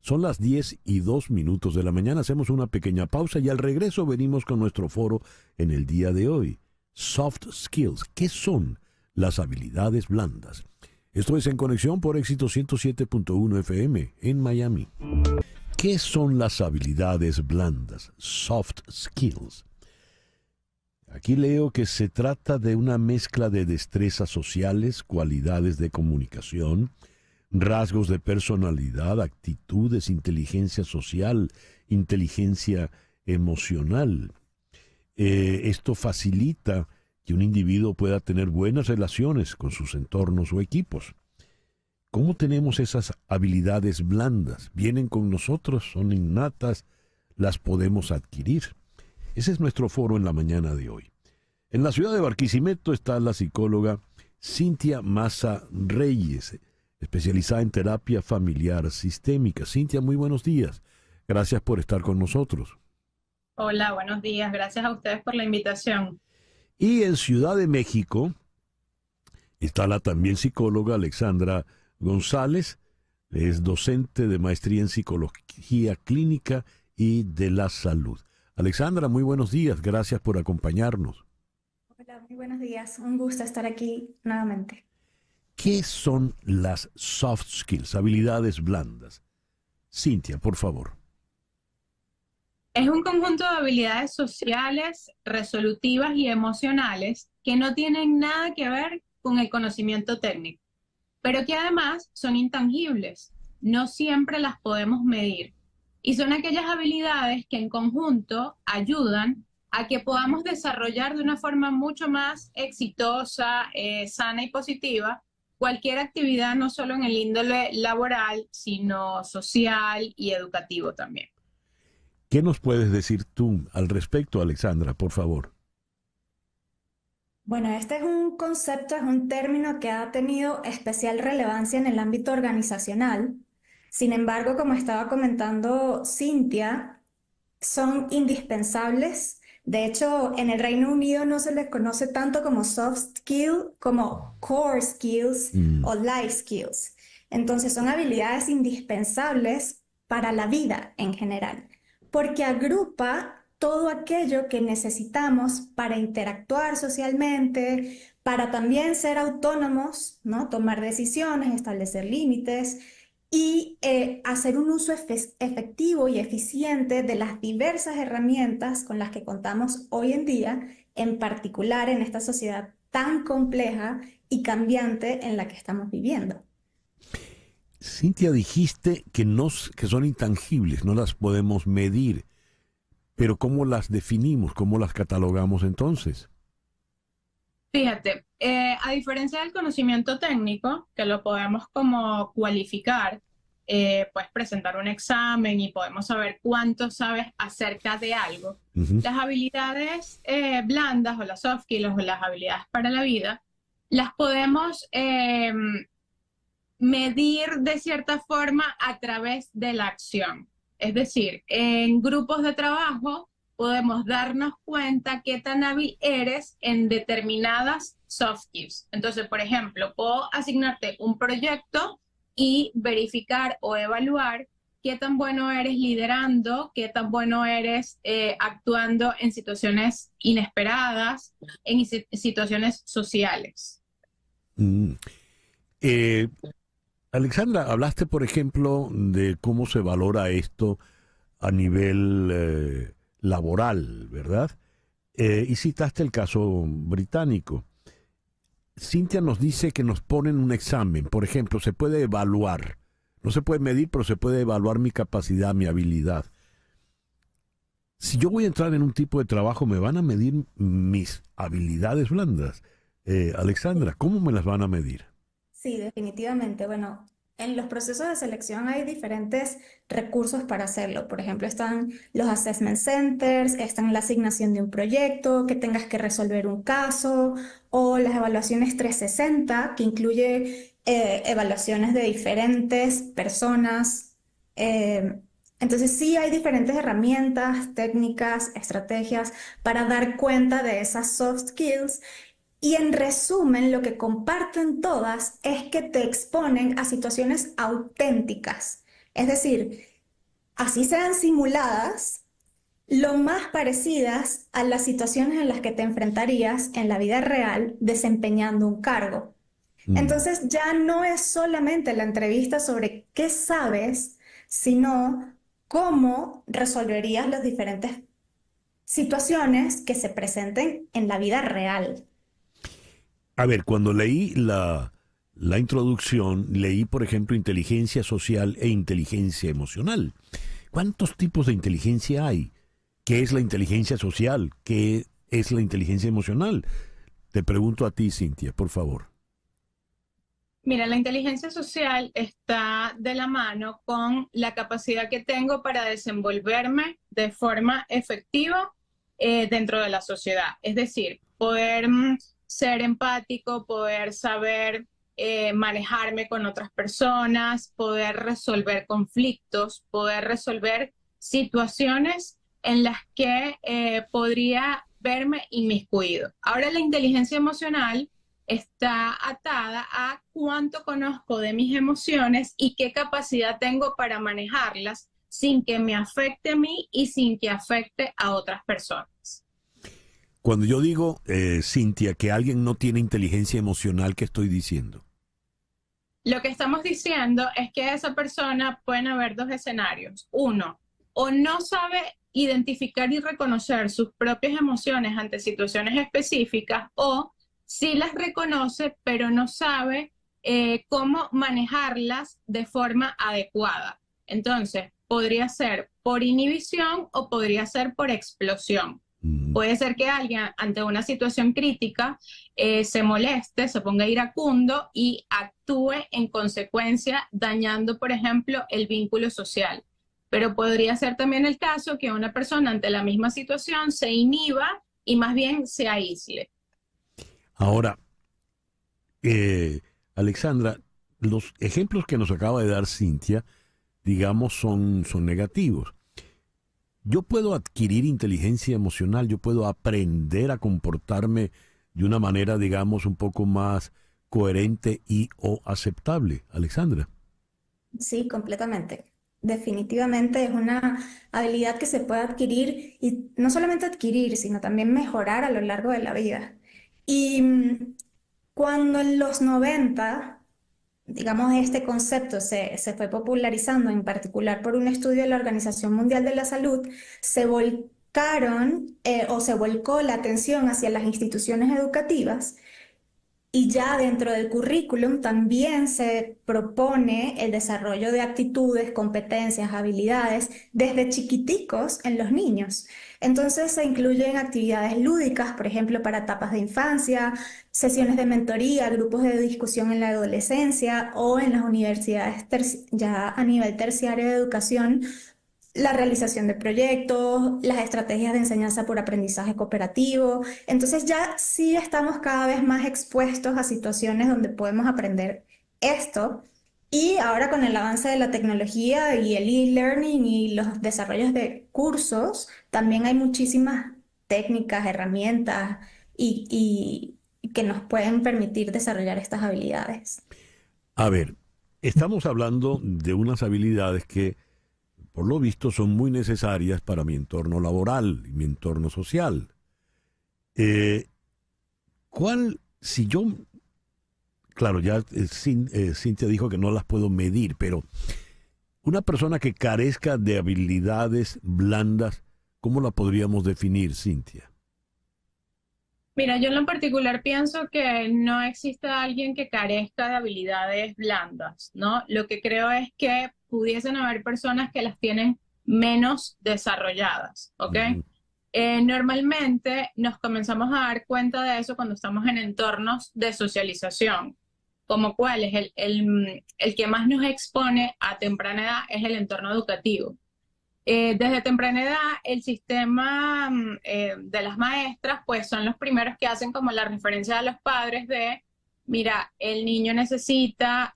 Son las 10:02 de la mañana. Hacemos una pequeña pausa y al regreso venimos con nuestro foro en el día de hoy. Soft Skills. ¿Qué son las habilidades blandas? Esto es En Conexión por Éxito 107.1 FM en Miami. ¿Qué son las habilidades blandas? Soft Skills. Aquí leo que se trata de una mezcla de destrezas sociales, cualidades de comunicación, rasgos de personalidad, actitudes, inteligencia social, inteligencia emocional. Esto facilita que un individuo pueda tener buenas relaciones con sus entornos o equipos. ¿Cómo tenemos esas habilidades blandas? ¿Vienen con nosotros? ¿Son innatas? ¿Las podemos adquirir? Ese es nuestro foro en la mañana de hoy. En la ciudad de Barquisimeto está la psicóloga Cintia Maza Reyes, especializada en terapia familiar sistémica. Cintia, muy buenos días. Gracias por estar con nosotros. Hola, buenos días. Gracias a ustedes por la invitación. Y en Ciudad de México está la también psicóloga Alexandra González, es docente de maestría en psicología clínica y de la salud. Alexandra, muy buenos días. Gracias por acompañarnos. Hola, muy buenos días. Un gusto estar aquí nuevamente. ¿Qué son las soft skills, habilidades blandas? Cintia, por favor. Es un conjunto de habilidades sociales, resolutivas y emocionales que no tienen nada que ver con el conocimiento técnico, pero que además son intangibles. No siempre las podemos medir. Y son aquellas habilidades que en conjunto ayudan a que podamos desarrollar de una forma mucho más exitosa, sana y positiva cualquier actividad, no solo en el índole laboral, sino social y educativo también. ¿Qué nos puedes decir tú al respecto, Alexandra, por favor? Bueno, este es un concepto, es un término que ha tenido especial relevancia en el ámbito organizacional. Sin embargo, como estaba comentando Cintia, son indispensables. De hecho, en el Reino Unido no se les conoce tanto como soft skills, como core skills o life skills. Entonces, son habilidades indispensables para la vida en general, porque agrupa todo aquello que necesitamos para interactuar socialmente, para también ser autónomos, ¿no? Tomar decisiones, establecer límites y hacer un uso efectivo y eficiente de las diversas herramientas con las que contamos hoy en día, en particular en esta sociedad tan compleja y cambiante en la que estamos viviendo. Cintia, dijiste que son intangibles, no las podemos medir, pero ¿cómo las definimos? ¿Cómo las catalogamos entonces? Fíjate, a diferencia del conocimiento técnico, que lo podemos como cualificar, puedes presentar un examen y podemos saber cuánto sabes acerca de algo. Las habilidades blandas o las soft skills o las habilidades para la vida, las podemos medir de cierta forma a través de la acción. Es decir, en grupos de trabajo podemos darnos cuenta qué tan hábil eres en determinadas soft skills. Entonces, por ejemplo, puedo asignarte un proyecto y verificar o evaluar qué tan bueno eres liderando, qué tan bueno eres actuando en situaciones inesperadas, en situaciones sociales. Alexandra, hablaste, por ejemplo, de cómo se valora esto a nivel laboral, ¿verdad? Y citaste el caso británico. Cintia nos dice que nos ponen un examen, por ejemplo, se puede evaluar. No se puede medir, pero se puede evaluar mi capacidad, mi habilidad. Si yo voy a entrar en un tipo de trabajo, ¿me van a medir mis habilidades blandas? Alexandra, ¿cómo me las van a medir? Sí, definitivamente. Bueno, En los procesos de selección hay diferentes recursos para hacerlo. Por ejemplo, están los assessment centers, están la asignación de un proyecto, que tengas que resolver un caso, o las evaluaciones 360, que incluye evaluaciones de diferentes personas. Eh, entonces, sí hay diferentes herramientas, técnicas, estrategias para dar cuenta de esas soft skills y en resumen, lo que comparten todas es que te exponen a situaciones auténticas. Es decir, así sean simuladas, lo más parecidas a las situaciones en las que te enfrentarías en la vida real desempeñando un cargo. Entonces ya no es solamente la entrevista sobre qué sabes, sino cómo resolverías las diferentes situaciones que se presenten en la vida real. A ver, cuando leí la introducción, leí, por ejemplo, inteligencia social e inteligencia emocional. ¿Cuántos tipos de inteligencia hay? ¿Qué es la inteligencia social? ¿Qué es la inteligencia emocional? Te pregunto a ti, Cintia, por favor. Mira, la inteligencia social está de la mano con la capacidad que tengo para desenvolverme de forma efectiva dentro de la sociedad. Es decir, poder ser empático, poder saber manejarme con otras personas, poder resolver conflictos, poder resolver situaciones en las que podría verme inmiscuido. Ahora la inteligencia emocional está atada a cuánto conozco de mis emociones y qué capacidad tengo para manejarlas sin que me afecte a mí y sin que afecte a otras personas. Cuando yo digo, Cintia, que alguien no tiene inteligencia emocional, ¿qué estoy diciendo? Lo que estamos diciendo es que esa persona pueden haber dos escenarios. Uno, o no sabe identificar y reconocer sus propias emociones ante situaciones específicas, o sí las reconoce, pero no sabe cómo manejarlas de forma adecuada. Entonces, podría ser por inhibición o podría ser por explosión. Puede ser que alguien ante una situación crítica se moleste, se ponga iracundo y actúe en consecuencia, dañando, por ejemplo, el vínculo social. Pero podría ser también el caso que una persona ante la misma situación se inhiba y más bien se aísle. Ahora, Alexandra, los ejemplos que nos acaba de dar Cintia, digamos, son negativos. Yo puedo adquirir inteligencia emocional, yo puedo aprender a comportarme de una manera, digamos, un poco más coherente y o aceptable. Alexandra. Sí, completamente. Definitivamente es una habilidad que se puede adquirir y no solamente adquirir, sino también mejorar a lo largo de la vida. Y cuando en los 90, digamos, este concepto se fue popularizando, en particular por un estudio de la Organización Mundial de la Salud, se volcaron o se volcó la atención hacia las instituciones educativas. Y ya dentro del currículum también se propone el desarrollo de actitudes, competencias, habilidades desde chiquiticos en los niños. Entonces se incluyen actividades lúdicas, por ejemplo, para etapas de infancia, sesiones de mentoría, grupos de discusión en la adolescencia o en las universidades ya a nivel terciario de educación, la realización de proyectos, las estrategias de enseñanza por aprendizaje cooperativo. Entonces ya sí estamos cada vez más expuestos a situaciones donde podemos aprender esto. Y ahora con el avance de la tecnología y el e-learning y los desarrollos de cursos, también hay muchísimas técnicas, herramientas y que nos pueden permitir desarrollar estas habilidades. A ver, estamos hablando de unas habilidades que por lo visto son muy necesarias para mi entorno laboral y mi entorno social. Si yo, claro, ya Cintia dijo que no las puedo medir, pero una persona que carezca de habilidades blandas, ¿cómo la podríamos definir, Cintia? Mira, yo en lo particular pienso que no existe alguien que carezca de habilidades blandas, ¿no? Lo que creo es que pudiesen haber personas que las tienen menos desarrolladas, ¿ok? Normalmente nos comenzamos a dar cuenta de eso cuando estamos en entornos de socialización. como cuál es el que más nos expone a temprana edad es el entorno educativo. Desde temprana edad, el sistema de las maestras, pues son los primeros que hacen como la referencia a los padres de, mira, el niño necesita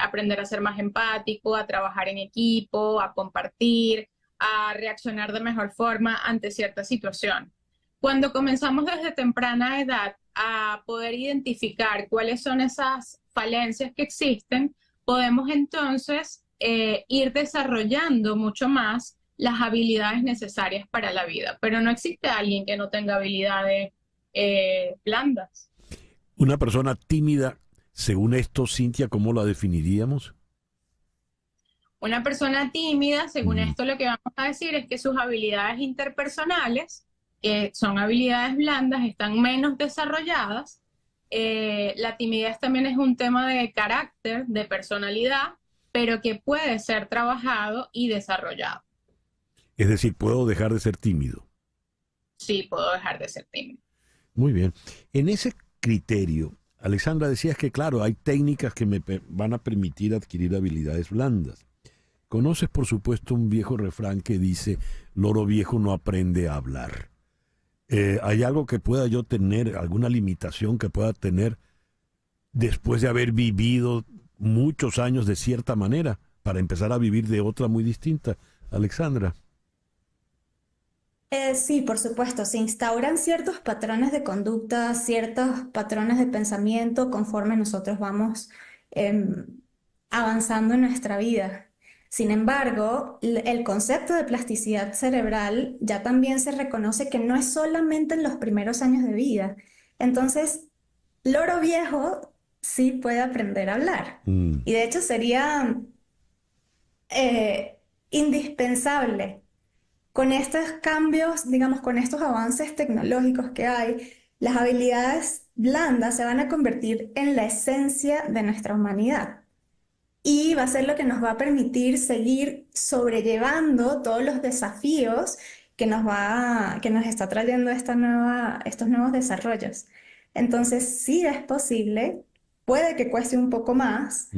aprender a ser más empático, a trabajar en equipo, a compartir, a reaccionar de mejor forma ante cierta situación. Cuando comenzamos desde temprana edad a poder identificar cuáles son esas falencias que existen, podemos entonces ir desarrollando mucho más las habilidades necesarias para la vida. Pero no existe alguien que no tenga habilidades blandas. Una persona tímida, según esto, Cintia, ¿cómo la definiríamos? Una persona tímida, según esto, lo que vamos a decir es que sus habilidades interpersonales, que son habilidades blandas, están menos desarrolladas. La timidez también es un tema de carácter, de personalidad, pero que puede ser trabajado y desarrollado. Es decir, ¿puedo dejar de ser tímido? Sí, puedo dejar de ser tímido. Muy bien. En ese criterio, Alexandra, decías que, claro, hay técnicas que me van a permitir adquirir habilidades blandas. Conoces, por supuesto, un viejo refrán que dice, loro viejo no aprende a hablar. ¿Hay algo que pueda yo tener, alguna limitación que pueda tener después de haber vivido muchos años de cierta manera para empezar a vivir de otra muy distinta? Alexandra. Sí, por supuesto, se instauran ciertos patrones de conducta, ciertos patrones de pensamiento conforme nosotros vamos avanzando en nuestra vida. Sin embargo, el concepto de plasticidad cerebral ya también se reconoce que no es solamente en los primeros años de vida. Entonces, loro viejo sí puede aprender a hablar. Y de hecho sería indispensable con estos cambios, digamos, con estos avances tecnológicos que hay, las habilidades blandas se van a convertir en la esencia de nuestra humanidad. Y va a ser lo que nos va a permitir seguir sobrellevando todos los desafíos que nos está trayendo estos nuevos desarrollos. Entonces, sí es posible, puede que cueste un poco más,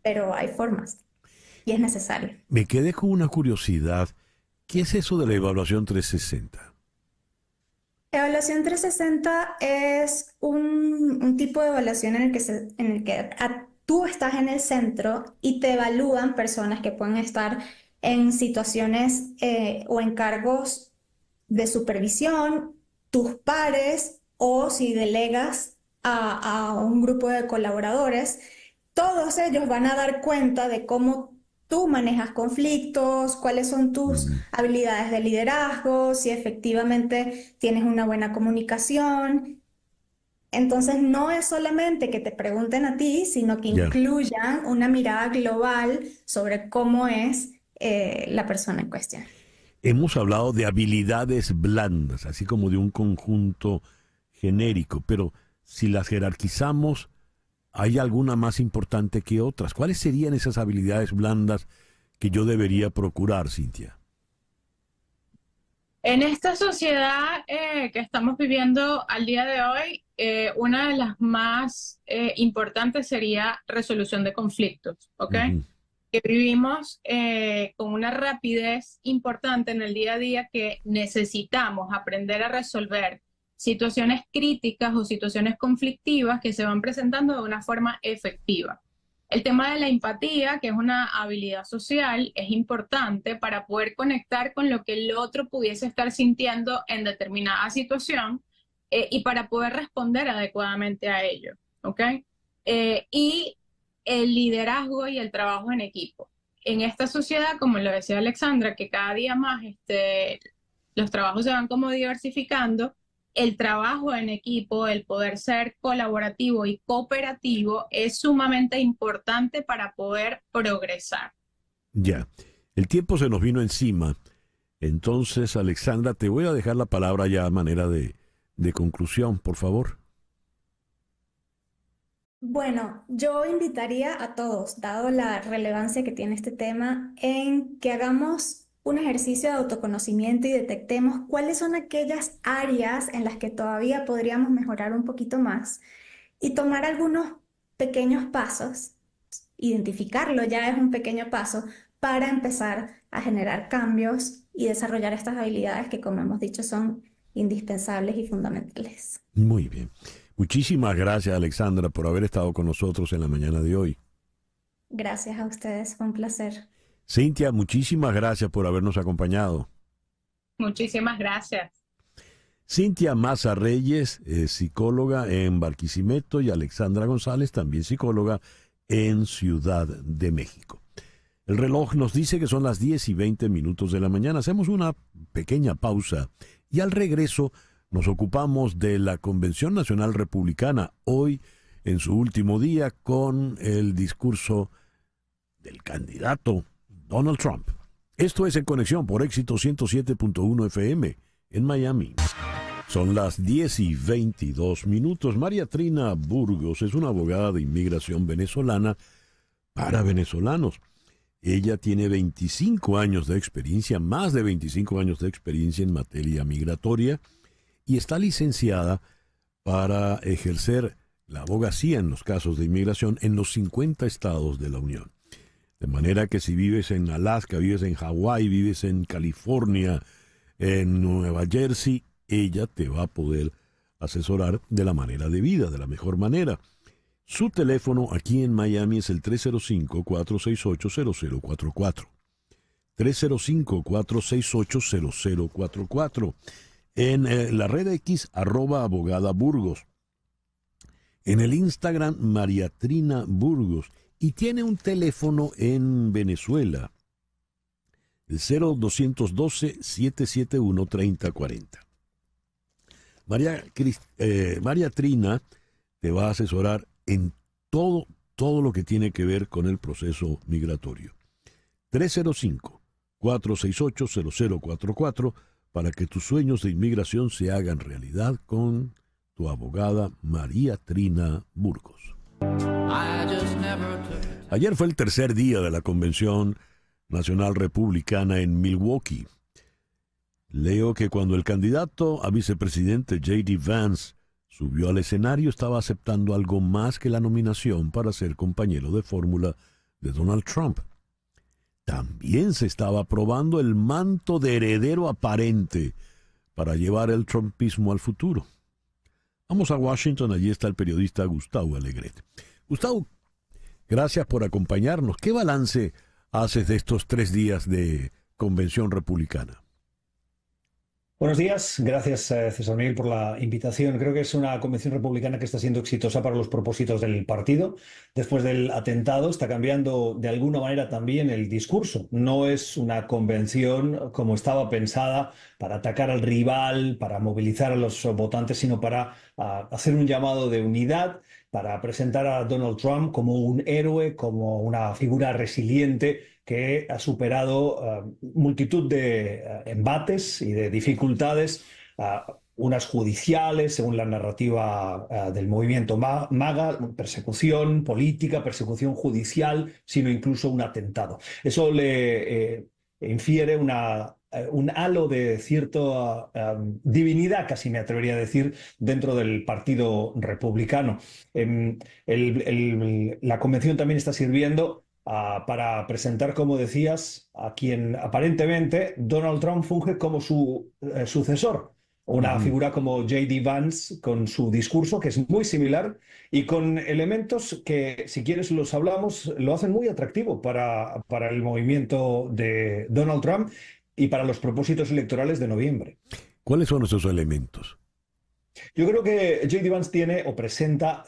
pero hay formas y es necesario. Me quedé con una curiosidad. ¿Qué es eso de la evaluación 360? Evaluación 360 es un tipo de evaluación en el que tú estás en el centro y te evalúan personas que pueden estar en situaciones o en cargos de supervisión, tus pares o si delegas a un grupo de colaboradores, todos ellos van a dar cuenta de cómo tú manejas conflictos, cuáles son tus habilidades de liderazgo, si efectivamente tienes una buena comunicación. Entonces no es solamente que te pregunten a ti, sino que incluyan una mirada global sobre cómo es la persona en cuestión. Hemos hablado de habilidades blandas, así como de un conjunto genérico, pero si las jerarquizamos, ¿hay alguna más importante que otras? ¿Cuáles serían esas habilidades blandas que yo debería procurar, Cintia? En esta sociedad que estamos viviendo al día de hoy, una de las más importantes sería resolución de conflictos, ¿ok? Que vivimos con una rapidez importante en el día a día que necesitamos aprender a resolver situaciones críticas o situaciones conflictivas que se van presentando de una forma efectiva. El tema de la empatía, que es una habilidad social, es importante para poder conectar con lo que el otro pudiese estar sintiendo en determinada situación y para poder responder adecuadamente a ello, ¿ok? Y el liderazgo y el trabajo en equipo. En esta sociedad, como lo decía Alexandra, que cada día más los trabajos se van como diversificando, el trabajo en equipo, el poder ser colaborativo y cooperativo es sumamente importante para poder progresar. Ya, el tiempo se nos vino encima. Entonces, Alexandra, te voy a dejar la palabra ya a manera de conclusión, por favor. Bueno, yo invitaría a todos, dado la relevancia que tiene este tema, en que hagamos un ejercicio de autoconocimiento y detectemos cuáles son aquellas áreas en las que todavía podríamos mejorar un poquito más y tomar algunos pequeños pasos, identificarlo ya es un pequeño paso para empezar a generar cambios y desarrollar estas habilidades que, como hemos dicho, son indispensables y fundamentales. Muy bien. Muchísimas gracias, Alexandra, por haber estado con nosotros en la mañana de hoy. Gracias a ustedes, fue un placer. Cintia, muchísimas gracias por habernos acompañado. Muchísimas gracias. Cintia Maza Reyes, psicóloga en Barquisimeto, y Alexandra González, también psicóloga en Ciudad de México. El reloj nos dice que son las 10:20 de la mañana. Hacemos una pequeña pausa y al regreso nos ocupamos de la Convención Nacional Republicana, hoy en su último día, con el discurso del candidato Donald Trump. Esto es En Conexión por Éxito 107.1 FM en Miami. Son las 10:22. María Trina Burgos es una abogada de inmigración venezolana para venezolanos. Ella tiene 25 años de experiencia, más de 25 años de experiencia en materia migratoria, y está licenciada para ejercer la abogacía en los casos de inmigración en los 50 estados de la Unión. De manera que si vives en Alaska, vives en Hawái, vives en California, en Nueva Jersey, ella te va a poder asesorar de la manera debida, de la mejor manera. Su teléfono aquí en Miami es el 305-468-0044. 305-468-0044. En la red X, @abogadaburgos. En el Instagram, María Trina Burgos. Y tiene un teléfono en Venezuela, el 0212-771-3040. María Trina te va a asesorar en todo lo que tiene que ver con el proceso migratorio. 305-468-0044 para que tus sueños de inmigración se hagan realidad con tu abogada María Trina Burgos. Ayer fue el tercer día de la Convención Nacional Republicana en Milwaukee. Leo que cuando el candidato a vicepresidente J.D. Vance subió al escenario, estaba aceptando algo más que la nominación para ser compañero de fórmula de Donald Trump. También se estaba probando el manto de heredero aparente para llevar el trumpismo al futuro. Vamos a Washington, allí está el periodista Gustavo Alegret. Gustavo, gracias por acompañarnos. ¿Qué balance haces de estos 3 días de convención republicana? Buenos días, gracias César Miguel por la invitación. Creo que es una convención republicana que está siendo exitosa para los propósitos del partido. Después del atentado está cambiando de alguna manera también el discurso. No es una convención como estaba pensada para atacar al rival, para movilizar a los votantes, sino para hacer un llamado de unidad, para presentar a Donald Trump como un héroe, como una figura resiliente que ha superado multitud de embates y de dificultades, unas judiciales, según la narrativa del movimiento MAGA, persecución política, persecución judicial, sino incluso un atentado. Eso le infiere un halo de cierta divinidad, casi me atrevería a decir, dentro del Partido Republicano. La convención también está sirviendo para presentar, como decías, a quien aparentemente Donald Trump funge como su sucesor. Una figura como J.D. Vance, con su discurso, que es muy similar y con elementos que, si quieres, los hablamos, lo hacen muy atractivo para el movimiento de Donald Trump y para los propósitos electorales de noviembre. ¿Cuáles son esos elementos? Yo creo que J.D. Vance tiene o presenta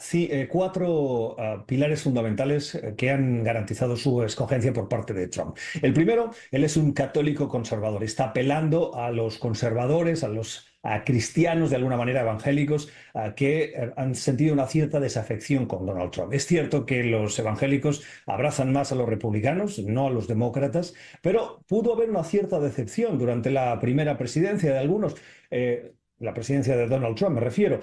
4 pilares fundamentales que han garantizado su escogencia por parte de Trump. El primero, él es un católico conservador. Está apelando a los conservadores, a cristianos de alguna manera evangélicos que han sentido una cierta desafección con Donald Trump. Es cierto que los evangélicos abrazan más a los republicanos, no a los demócratas, pero pudo haber una cierta decepción durante la primera presidencia de algunos. La presidencia de Donald Trump, me refiero.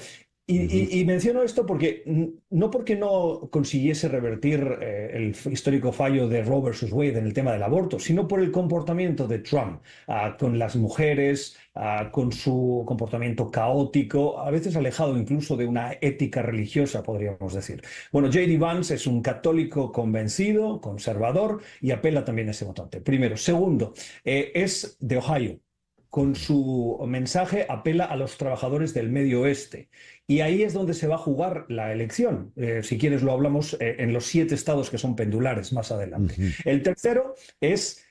Y menciono esto porque no porque no consiguiese revertir el histórico fallo de Roe versus Wade en el tema del aborto, sino por el comportamiento de Trump con las mujeres, con su comportamiento caótico, a veces alejado incluso de una ética religiosa, podríamos decir. Bueno, J.D. Vance es un católico convencido, conservador, y apela también a ese votante. Primero. Segundo, es de Ohio. Con su mensaje apela a los trabajadores del Medio Oeste. Y ahí es donde se va a jugar la elección. Si quieres lo hablamos en los 7 estados que son pendulares más adelante. El tercero es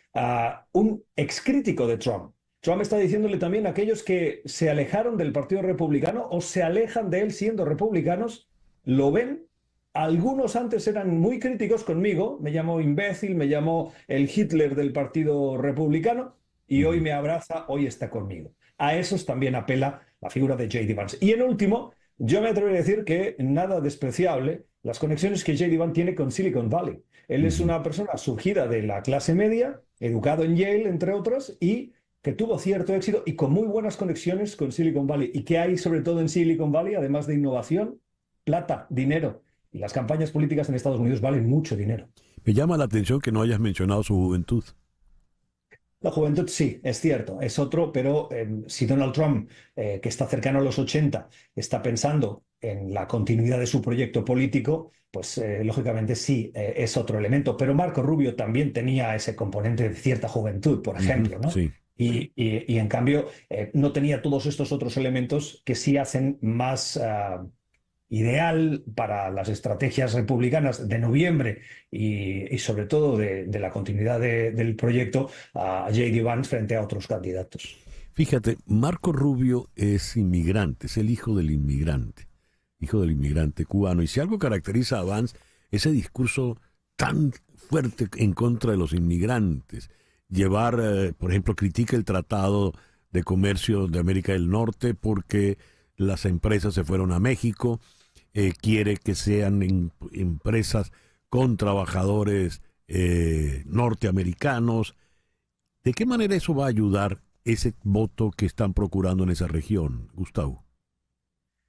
un excrítico de Trump. Trump está diciéndole también a aquellos que se alejaron del Partido Republicano o se alejan de él siendo republicanos, lo ven. Algunos antes eran muy críticos conmigo, me llamó imbécil, me llamó el Hitler del Partido Republicano, y hoy me abraza, hoy está conmigo. A esos también apela la figura de J.D. Vance. Y en último, yo me atrevo a decir que nada despreciable las conexiones que J.D. Vance tiene con Silicon Valley. Él es una persona surgida de la clase media, educado en Yale, entre otros, y que tuvo cierto éxito y con muy buenas conexiones con Silicon Valley. ¿Y qué hay sobre todo en Silicon Valley, además de innovación? Plata, dinero. Y las campañas políticas en Estados Unidos valen mucho dinero. Me llama la atención que no hayas mencionado su juventud. La juventud sí, es cierto, es otro, pero si Donald Trump, que está cercano a los 80, está pensando en la continuidad de su proyecto político, pues lógicamente sí, es otro elemento. Pero Marco Rubio también tenía ese componente de cierta juventud, por ejemplo, ¿no? Sí. Y en cambio no tenía todos estos otros elementos que sí hacen más ideal para las estrategias republicanas de noviembre y sobre todo de la continuidad del proyecto a J.D. Vance frente a otros candidatos. Fíjate, Marco Rubio es inmigrante, es el hijo del inmigrante cubano. Y si algo caracteriza a Vance, ese discurso tan fuerte en contra de los inmigrantes. Llevar, por ejemplo, critica el Tratado de Comercio de América del Norte porque las empresas se fueron a México. Quiere que sean empresas con trabajadores norteamericanos. ¿De qué manera eso va a ayudar ese voto que están procurando en esa región, Gustavo?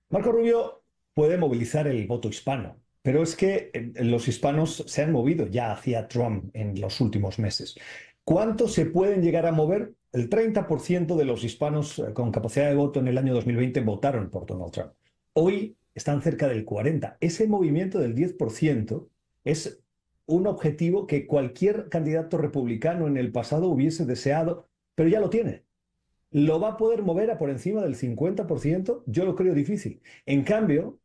Marco Rubio puede movilizar el voto hispano, pero es que los hispanos se han movido ya hacia Trump en los últimos meses. ¿Cuánto se pueden llegar a mover? El 30% de los hispanos con capacidad de voto en el año 2020 votaron por Donald Trump. Hoy están cerca del 40%. Ese movimiento del 10% es un objetivo que cualquier candidato republicano en el pasado hubiese deseado, pero ya lo tiene. ¿Lo va a poder mover a por encima del 50%? Yo lo creo difícil. En cambio,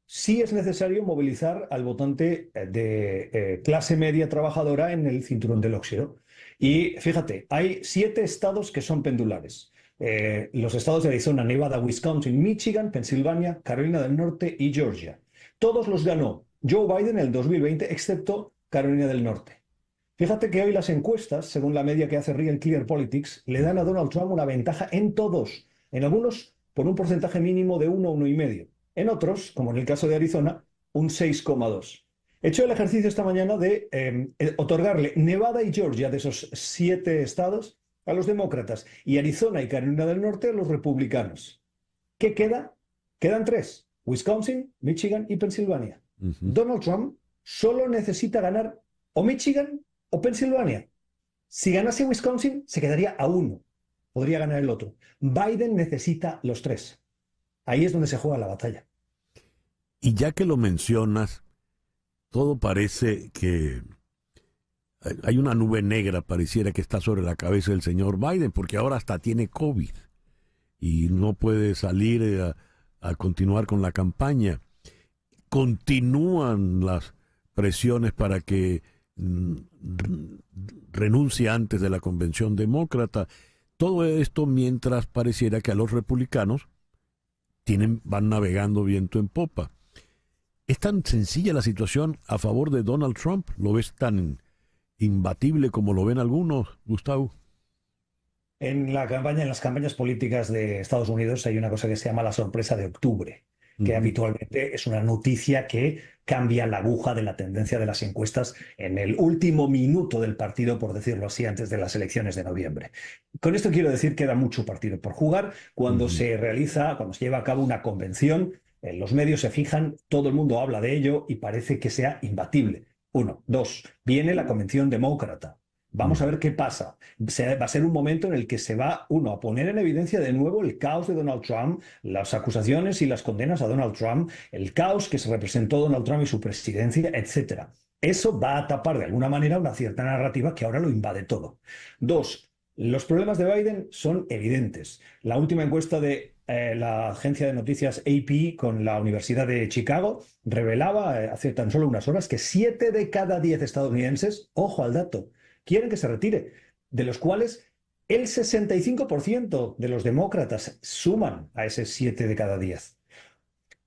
sí es necesario movilizar al votante de clase media trabajadora en el cinturón del óxido. Y fíjate, hay 7 estados que son pendulares. Los estados de Arizona, Nevada, Wisconsin, Michigan, Pensilvania, Carolina del Norte y Georgia. Todos los ganó Joe Biden en el 2020, excepto Carolina del Norte. Fíjate que hoy las encuestas, según la media que hace Real Clear Politics, le dan a Donald Trump una ventaja en todos. En algunos, por un porcentaje mínimo de 1 o 1,5. En otros, como en el caso de Arizona, un 6,2. He hecho el ejercicio esta mañana de otorgarle Nevada y Georgia, de esos 7 estados, a los demócratas, y Arizona y Carolina del Norte a los republicanos. ¿Qué queda? Quedan 3, Wisconsin, Michigan y Pensilvania. Donald Trump solo necesita ganar o Michigan o Pensilvania. Si ganase Wisconsin, se quedaría a 1. Podría ganar el otro. Biden necesita los 3. Ahí es donde se juega la batalla. Y ya que lo mencionas, todo parece que hay una nube negra, pareciera que está sobre la cabeza del señor Biden, porque ahora hasta tiene COVID y no puede salir a continuar con la campaña. Continúan las presiones para que renuncie antes de la convención demócrata. Todo esto mientras pareciera que a los republicanos van navegando viento en popa. ¿Es tan sencilla la situación a favor de Donald Trump? ¿Lo ves tan imbatible como lo ven algunos, Gustavo? En las campañas políticas de Estados Unidos hay una cosa que se llama la sorpresa de octubre, que habitualmente es una noticia que cambia la aguja de la tendencia de las encuestas en el último minuto del partido, por decirlo así, antes de las elecciones de noviembre. Con esto quiero decir que queda mucho partido por jugar cuando se lleva a cabo una convención Los medios se fijan, todo el mundo habla de ello y parece que sea imbatible. Uno. Dos, viene la convención demócrata. Vamos a ver qué pasa. Va a ser un momento en el que se va, uno, a poner en evidencia de nuevo el caos de Donald Trump, las acusaciones y las condenas a Donald Trump, el caos que se representó Donald Trump y su presidencia, etc. Eso va a tapar de alguna manera una cierta narrativa que ahora lo invade todo. Dos, los problemas de Biden son evidentes. La última encuesta de la agencia de noticias AP con la Universidad de Chicago revelaba hace tan solo unas horas que 7 de cada 10 estadounidenses, ojo al dato, quieren que se retire, de los cuales el 65% de los demócratas suman a ese 7 de cada 10.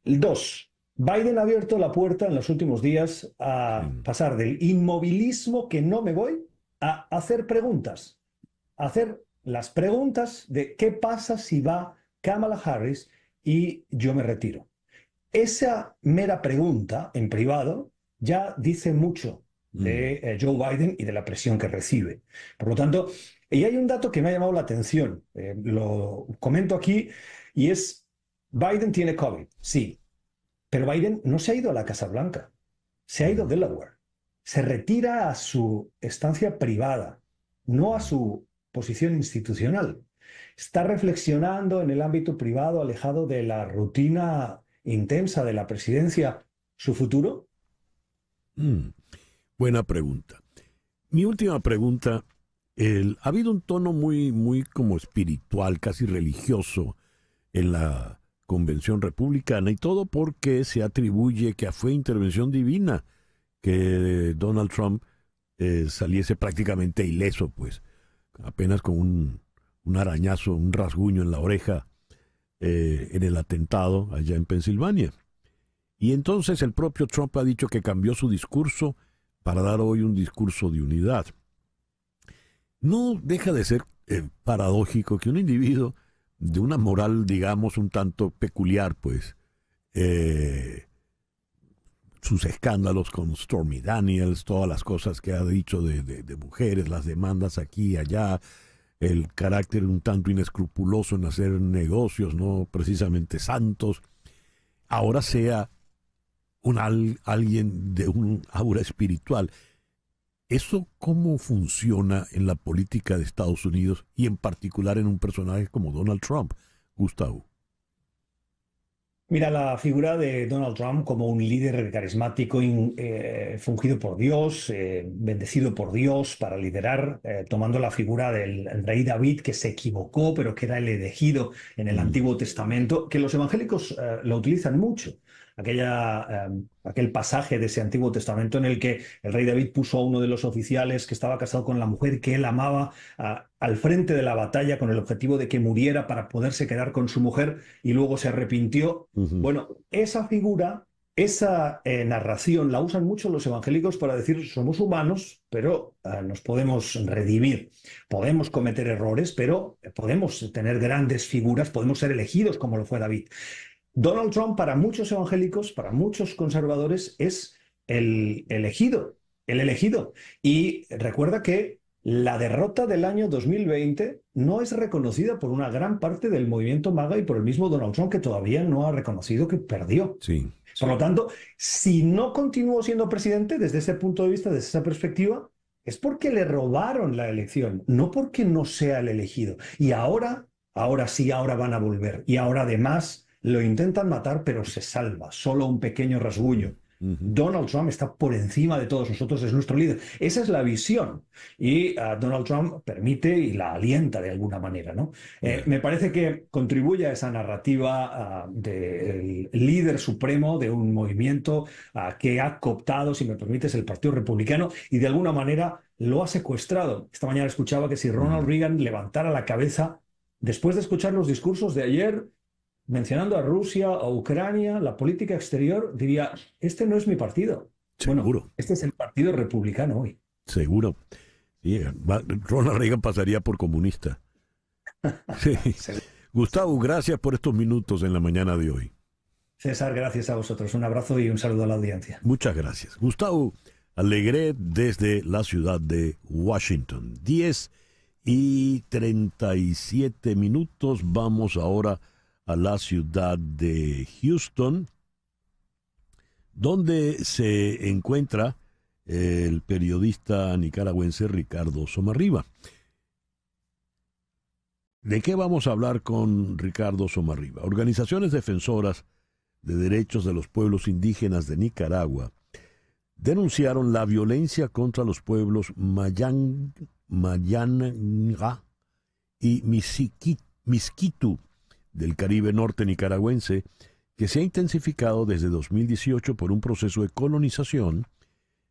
Dos, Biden ha abierto la puerta en los últimos días a pasar del inmovilismo que no me voy a hacer preguntas. Hacer las preguntas de qué pasa si va Kamala Harris y yo me retiro. Esa mera pregunta en privado ya dice mucho de Joe Biden y de la presión que recibe. Por lo tanto, y hay un dato que me ha llamado la atención, lo comento aquí, y es, Biden tiene COVID, sí, pero Biden no se ha ido a la Casa Blanca, se ha ido a Delaware, se retira a su estancia privada, no a su posición institucional. Está reflexionando en el ámbito privado, alejado de la rutina intensa de la presidencia, su futuro. Buena pregunta. Mi última pregunta, ha habido un tono muy como espiritual, casi religioso en la convención republicana, y todo porque se atribuye que fue intervención divina que Donald Trump saliese prácticamente ileso, pues, apenas con un arañazo, un rasguño en la oreja en el atentado allá en Pensilvania. Y entonces el propio Trump ha dicho que cambió su discurso para dar hoy un discurso de unidad. No deja de ser paradójico que un individuo de una moral, digamos, un tanto peculiar, pues, sus escándalos con Stormy Daniels, todas las cosas que ha dicho de mujeres, las demandas aquí y allá, el carácter un tanto inescrupuloso en hacer negocios, no precisamente santos, ahora sea alguien de un aura espiritual. ¿Eso cómo funciona en la política de Estados Unidos y en particular en un personaje como Donald Trump, Gustavo? Mira, la figura de Donald Trump como un líder carismático, fungido por Dios, bendecido por Dios para liderar, tomando la figura del rey David, que se equivocó, pero que era el elegido en el Antiguo Testamento, que los evangélicos lo utilizan mucho. Aquel pasaje de ese Antiguo Testamento en el que el rey David puso a uno de los oficiales que estaba casado con la mujer que él amaba al frente de la batalla con el objetivo de que muriera para poderse quedar con su mujer y luego se arrepintió. Bueno, esa figura, esa narración la usan mucho los evangélicos para decir somos humanos, pero nos podemos redimir, podemos cometer errores, pero podemos tener grandes figuras, podemos ser elegidos como lo fue David. Donald Trump, para muchos evangélicos, para muchos conservadores, es el elegido. Y recuerda que la derrota del año 2020 no es reconocida por una gran parte del movimiento MAGA y por el mismo Donald Trump, que todavía no ha reconocido que perdió. Sí. Por lo tanto, si no continuó siendo presidente desde ese punto de vista, desde esa perspectiva, es porque le robaron la elección, no porque no sea el elegido. Y ahora van a volver. Y ahora además lo intentan matar, pero se salva. Solo un pequeño rasguño. Donald Trump está por encima de todos nosotros, es nuestro líder. Esa es la visión. Y Donald Trump permite y la alienta de alguna manera, ¿no? Me parece que contribuye a esa narrativa del líder supremo de un movimiento que ha cooptado, si me permites, el Partido Republicano y de alguna manera lo ha secuestrado. Esta mañana escuchaba que si Ronald Reagan levantara la cabeza después de escuchar los discursos de ayer, mencionando a Rusia o Ucrania, la política exterior, diría, este no es mi partido. Seguro. Bueno, este es el Partido Republicano hoy. Seguro. Sí, Ronald Reagan pasaría por comunista. Sí. Gustavo, gracias por estos minutos en la mañana de hoy. César, gracias a vosotros. Un abrazo y un saludo a la audiencia. Muchas gracias. Gustavo Alegre desde la ciudad de Washington. 10:37. Vamos ahora a la ciudad de Houston, donde se encuentra el periodista nicaragüense Ricardo Somarriba. ¿De qué vamos a hablar con Ricardo Somarriba? Organizaciones defensoras de derechos de los pueblos indígenas de Nicaragua denunciaron la violencia contra los pueblos Mayanga y Miskitu del Caribe norte nicaragüense, que se ha intensificado desde 2018 por un proceso de colonización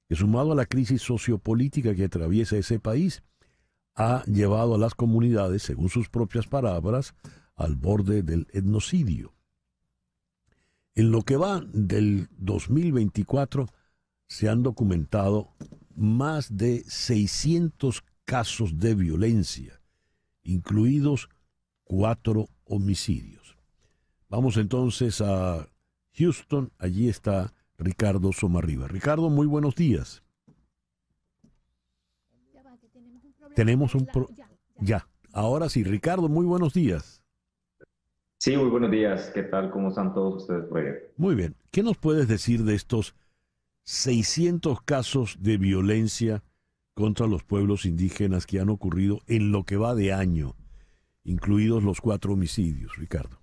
que, sumado a la crisis sociopolítica que atraviesa ese país, ha llevado a las comunidades, según sus propias palabras, al borde del etnocidio. En lo que va del 2024, se han documentado más de 600 casos de violencia, incluidos 4 homicidios. Vamos entonces a Houston. Allí está Ricardo Somarriba. Ricardo, muy buenos días. Tenemos un ya. Ahora sí, Ricardo, muy buenos días. Sí, muy buenos días. ¿Qué tal? ¿Cómo están todos ustedes por ahí? Muy bien. ¿Qué nos puedes decir de estos 600 casos de violencia contra los pueblos indígenas que han ocurrido en lo que va de año, incluidos los 4 homicidios, Ricardo?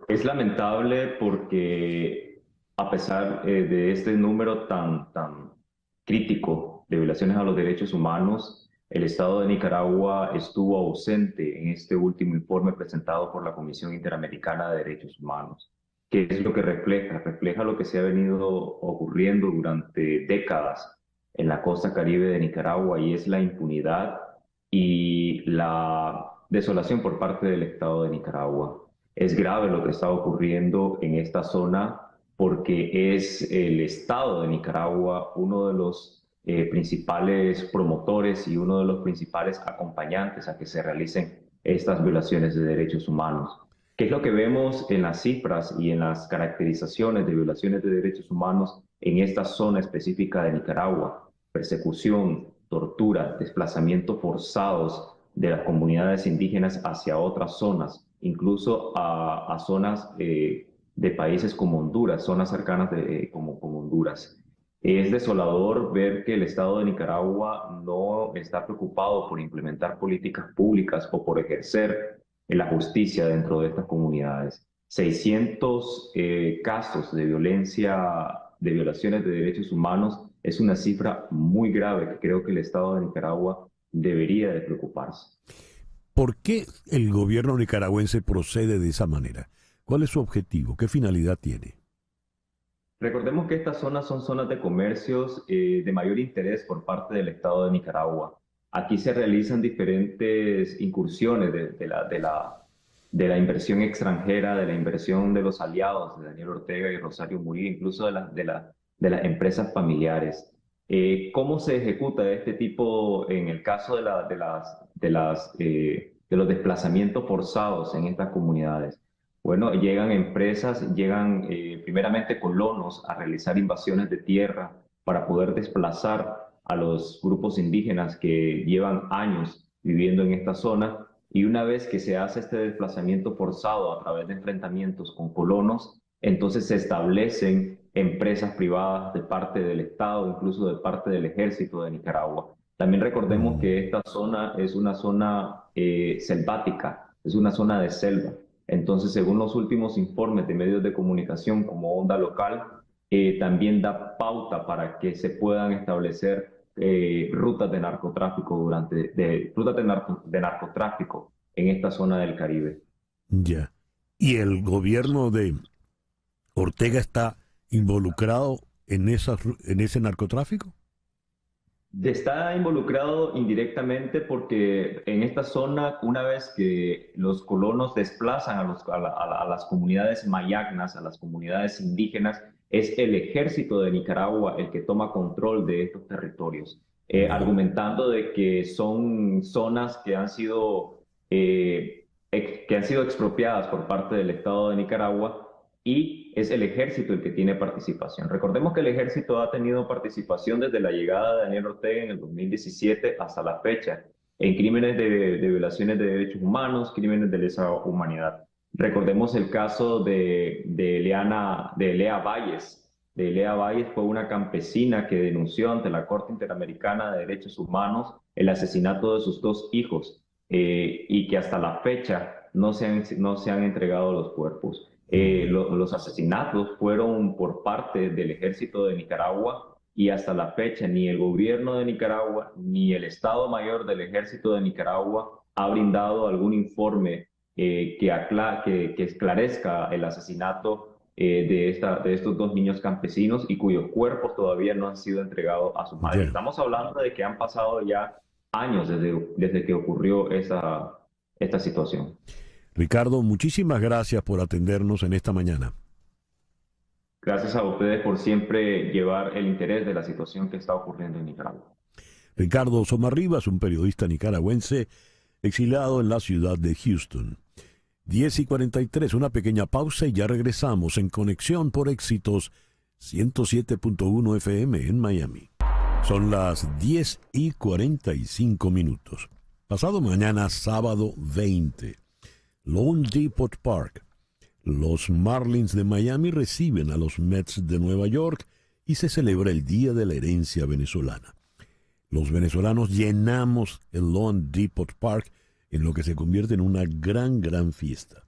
Es lamentable porque a pesar de este número tan crítico de violaciones a los derechos humanos, el Estado de Nicaragua estuvo ausente en este último informe presentado por la Comisión Interamericana de Derechos Humanos. ¿Qué es lo que refleja? Refleja lo que se ha venido ocurriendo durante décadas en la costa caribe de Nicaragua, y es la impunidad y la desolación por parte del Estado de Nicaragua. Es grave lo que está ocurriendo en esta zona porque es el Estado de Nicaragua uno de los principales promotores y uno de los principales acompañantes a que se realicen estas violaciones de derechos humanos. ¿Qué es lo que vemos en las cifras y en las caracterizaciones de violaciones de derechos humanos en esta zona específica de Nicaragua? Persecución, tortura, desplazamientos forzados de las comunidades indígenas hacia otras zonas, incluso a zonas de países como Honduras, zonas cercanas como Honduras. Es desolador ver que el Estado de Nicaragua no está preocupado por implementar políticas públicas o por ejercer la justicia dentro de estas comunidades. 600 casos de violencia, de violaciones de derechos humanos, es una cifra muy grave que creo que el Estado de Nicaragua debería de preocuparse. ¿Por qué el gobierno nicaragüense procede de esa manera? ¿Cuál es su objetivo? ¿Qué finalidad tiene? Recordemos que estas zonas son zonas de comercios de mayor interés por parte del Estado de Nicaragua. Aquí se realizan diferentes incursiones de la inversión extranjera, de la inversión de los aliados de Daniel Ortega y Rosario Murillo, incluso de las empresas familiares. ¿Cómo se ejecuta este tipo en el caso de los desplazamientos forzados en estas comunidades? Bueno, llegan empresas, llegan primeramente colonos a realizar invasiones de tierra para poder desplazar a los grupos indígenas que llevan años viviendo en esta zona, y una vez que se hace este desplazamiento forzado a través de enfrentamientos con colonos, entonces se establecen empresas privadas de parte del Estado, incluso de parte del Ejército de Nicaragua. También recordemos que esta zona es una zona selvática, es una zona de selva. Entonces, según los últimos informes de medios de comunicación como Onda Local, también da pauta para que se puedan establecer rutas de narcotráfico de narcotráfico en esta zona del Caribe. Ya. ¿Y el gobierno de Ortega está involucrado en ese narcotráfico? Está involucrado indirectamente porque en esta zona, una vez que los colonos desplazan a las comunidades mayagnas, a las comunidades indígenas, es el Ejército de Nicaragua el que toma control de estos territorios, argumentando de que son zonas que han sido expropiadas por parte del Estado de Nicaragua, y es el Ejército el que tiene participación. Recordemos que el Ejército ha tenido participación desde la llegada de Daniel Ortega en el 2017 hasta la fecha en crímenes de violaciones de derechos humanos, crímenes de lesa humanidad. Recordemos el caso de Lea Valles. De Lea Valles fue una campesina que denunció ante la Corte Interamericana de Derechos Humanos el asesinato de sus dos hijos y que hasta la fecha no se han entregado los cuerpos. Los asesinatos fueron por parte del ejército de Nicaragua y hasta la fecha ni el gobierno de Nicaragua ni el Estado Mayor del Ejército de Nicaragua ha brindado algún informe que esclarezca el asesinato de estos dos niños campesinos y cuyos cuerpos todavía no han sido entregados a su madre. Yeah. Estamos hablando de que han pasado ya años desde que ocurrió esta situación. Ricardo, muchísimas gracias por atendernos en esta mañana. Gracias a ustedes por siempre llevar el interés de la situación que está ocurriendo en Nicaragua. Ricardo Somarribas, un periodista nicaragüense exiliado en la ciudad de Houston. 10:43, una pequeña pausa y ya regresamos en Conexión por Éxitos 107.1 FM en Miami. Son las 10:45. Pasado mañana, sábado 20, Lone Depot Park. Los Marlins de Miami reciben a los Mets de Nueva York y se celebra el Día de la Herencia Venezolana. Los venezolanos llenamos el Lone Depot Park en lo que se convierte en una gran fiesta.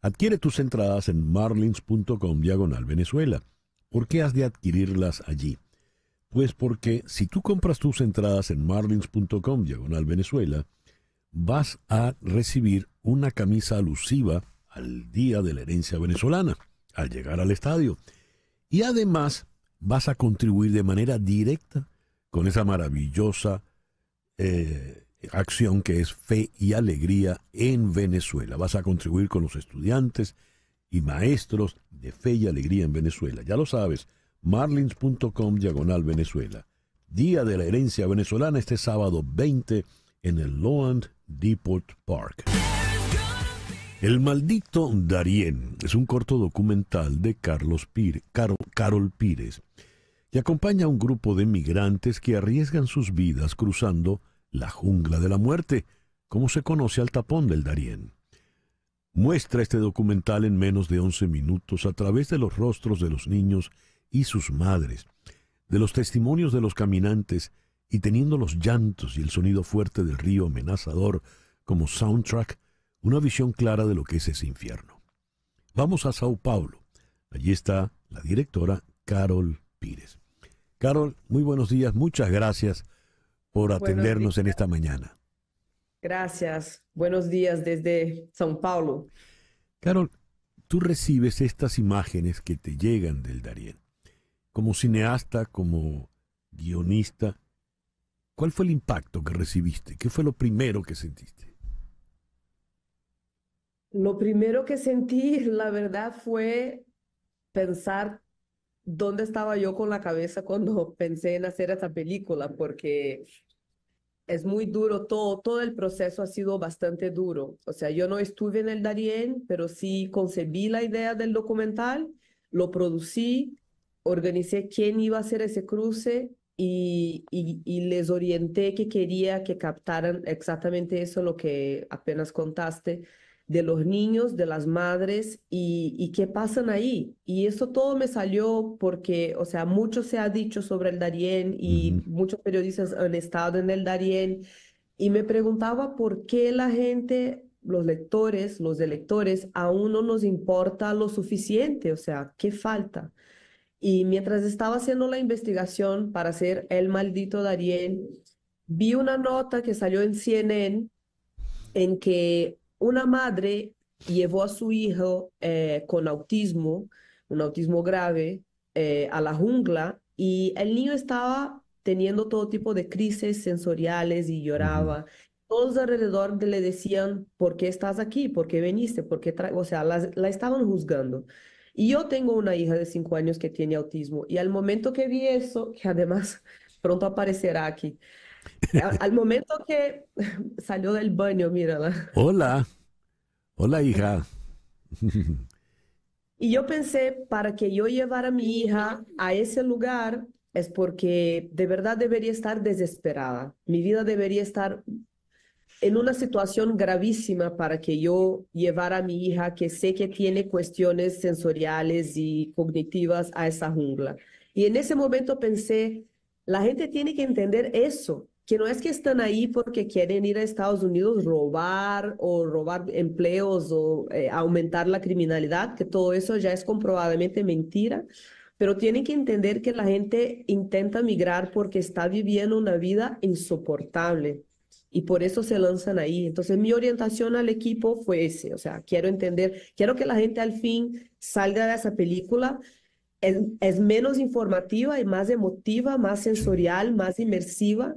Adquiere tus entradas en marlins.com/Venezuela. ¿Por qué has de adquirirlas allí? Pues porque si tú compras tus entradas en marlins.com/Venezuela, vas a recibir una camisa alusiva al Día de la Herencia Venezolana al llegar al estadio. Y además vas a contribuir de manera directa con esa maravillosa acción que es Fe y Alegría en Venezuela. Vas a contribuir con los estudiantes y maestros de Fe y Alegría en Venezuela. Ya lo sabes, marlins.com/Venezuela. Día de la Herencia Venezolana este sábado 20 en el Lone Depot Park. El maldito Darién es un corto documental de Carol Pires, que acompaña a un grupo de migrantes que arriesgan sus vidas cruzando la jungla de la muerte, como se conoce al tapón del Darién. Muestra este documental en menos de 11 minutos a través de los rostros de los niños y sus madres, de los testimonios de los caminantes y teniendo los llantos y el sonido fuerte del río amenazador como soundtrack, una visión clara de lo que es ese infierno. Vamos a Sao Paulo. Allí está la directora Carol Pires. Carol, muy buenos días, muchas gracias por atendernos en esta mañana. Gracias. Buenos días desde São Paulo. Carol, tú recibes estas imágenes que te llegan del Darién. Como cineasta, como guionista, ¿cuál fue el impacto que recibiste? ¿Qué fue lo primero que sentiste? Lo primero que sentí, la verdad, fue pensar dónde estaba yo con la cabeza cuando pensé en hacer esta película, porque es muy duro, todo el proceso ha sido bastante duro. O sea, yo no estuve en el Darién, pero sí concebí la idea del documental, lo producí, organicé quién iba a hacer ese cruce y les orienté que quería que captaran exactamente eso, lo que apenas contaste, de los niños, de las madres y qué pasan ahí. Y eso todo me salió porque, o sea, mucho se ha dicho sobre el Darién y muchos periodistas han estado en el Darién y me preguntaba por qué la gente, los lectores, los electores, aún no nos importa lo suficiente, o sea, ¿qué falta? Y mientras estaba haciendo la investigación para hacer El Maldito Darién, vi una nota que salió en CNN en que una madre llevó a su hijo con autismo, un autismo grave, a la jungla y el niño estaba teniendo todo tipo de crisis sensoriales y lloraba. Todos alrededor le decían, ¿por qué estás aquí? ¿Por qué viniste? O sea, la estaban juzgando. Y yo tengo una hija de 5 años que tiene autismo y al momento que vi eso, que además pronto aparecerá aquí, al momento que salió del baño, mírala. Hola, hola hija. Y yo pensé, para que yo llevara a mi hija a ese lugar es porque de verdad debería estar desesperada. Mi vida debería estar en una situación gravísima para que yo llevara a mi hija, que sé que tiene cuestiones sensoriales y cognitivas, a esa jungla. Y en ese momento pensé, la gente tiene que entender eso, que no es que están ahí porque quieren ir a Estados Unidos robar o robar empleos o aumentar la criminalidad, que todo eso ya es comprobadamente mentira, pero tienen que entender que la gente intenta migrar porque está viviendo una vida insoportable y por eso se lanzan ahí. Entonces mi orientación al equipo fue ese, o sea, quiero entender, quiero que la gente al fin salga de esa película. Es menos informativa y más emotiva, más sensorial, más inmersiva,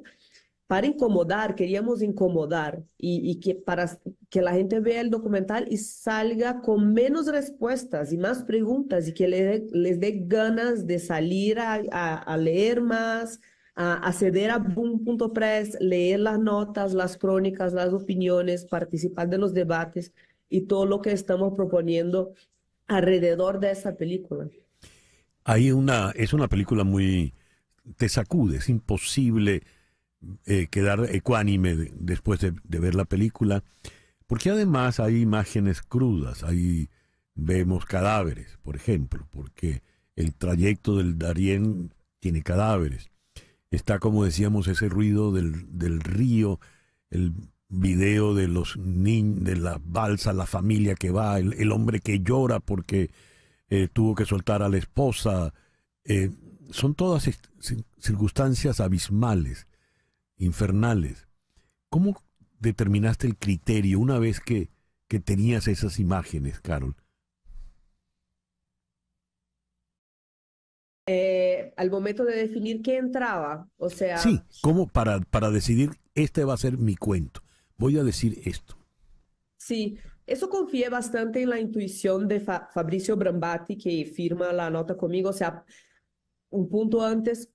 para incomodar, queríamos incomodar y que para que la gente vea el documental y salga con menos respuestas y más preguntas y que les dé ganas de salir a leer más, a acceder a boom.press, leer las notas, las crónicas, las opiniones, participar de los debates y todo lo que estamos proponiendo alrededor de esa película. Es una película muy... te sacude, es imposible quedar ecuánime después de ver la película, porque además hay imágenes crudas, ahí vemos cadáveres, por ejemplo, porque el trayecto del Darién tiene cadáveres. Está, como decíamos, ese ruido del río, el video de los niños, de la balsa, la familia que va, el hombre que llora porque tuvo que soltar a la esposa. Son todas circunstancias abismales, infernales. ¿Cómo determinaste el criterio una vez que tenías esas imágenes, Carol? Al momento de definir qué entraba, o sea... Sí, ¿cómo para decidir, este va a ser mi cuento, voy a decir esto? Sí, eso confié bastante en la intuición de Fabrizio Brambati, que firma la nota conmigo. O sea, un punto antes,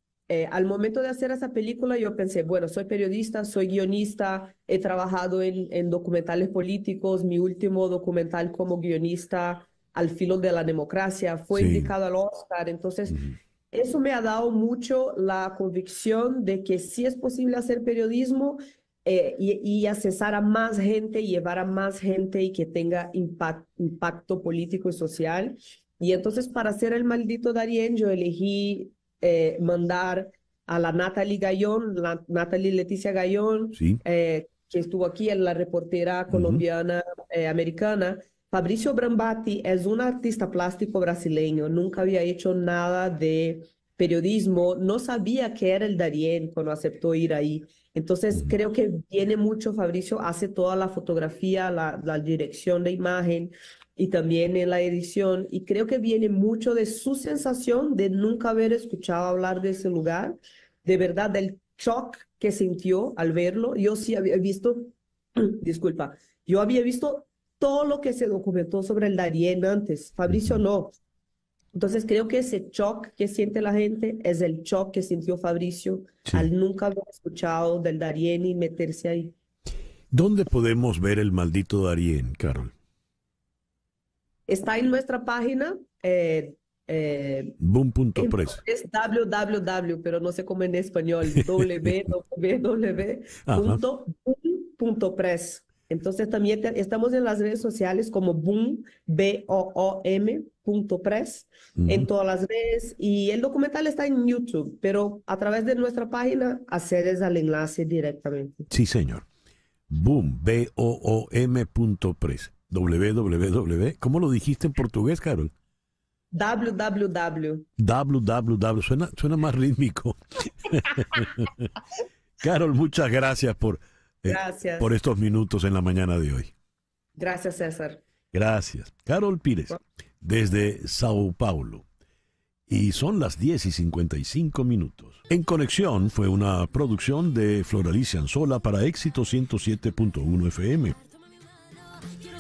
al momento de hacer esa película, yo pensé, bueno, soy periodista, soy guionista, he trabajado en documentales políticos. Mi último documental como guionista, Al filo de la democracia, fue indicado al Oscar. Entonces, eso me ha dado mucho la convicción de que sí es posible hacer periodismo y accesar a más gente, llevar a más gente y que tenga impacto político y social. Y entonces, para hacer El maldito Darién, yo elegí mandar a la Natalie Gayón, Natalie Leticia Gayón, que estuvo aquí, en la reportera colombiana americana. Fabrizio Brambati es un artista plástico brasileño, nunca había hecho nada de periodismo, no sabía qué era el Darién cuando aceptó ir ahí. Entonces creo que viene mucho, Fabrizio hace toda la fotografía, la dirección de imagen y también en la edición, y creo que viene mucho de su sensación de nunca haber escuchado hablar de ese lugar, de verdad, del shock que sintió al verlo. Yo sí había visto, disculpa, yo había visto todo lo que se documentó sobre el Darién antes, Fabrizio no. Entonces creo que ese shock que siente la gente es el shock que sintió Fabrizio al nunca haber escuchado del Darién y meterse ahí. ¿Dónde podemos ver El maldito Darién, Carol? Está en nuestra página. Boom.press. Es www, pero no sé cómo en español. www.boom.press. Entonces también estamos en las redes sociales como Boom, BOOM.press, en todas las redes. Y el documental está en YouTube, pero a través de nuestra página accedes al enlace directamente. Sí, señor. Boom, BOOM.press. www. ¿Cómo lo dijiste en portugués, Carol? www. Suena más rítmico. Carol, muchas gracias por estos minutos en la mañana de hoy. Gracias, César. Gracias. Carol Pires, desde Sao Paulo. Y son las 10:55. En Conexión fue una producción de Floralicia Anzola para Éxito 107.1 FM.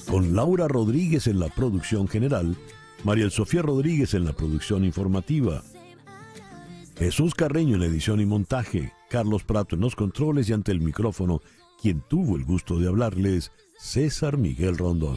Con Laura Rodríguez en la producción general, María Sofía Rodríguez en la producción informativa, Jesús Carreño en la edición y montaje, Carlos Prato en los controles y ante el micrófono, quien tuvo el gusto de hablarles, César Miguel Rondón.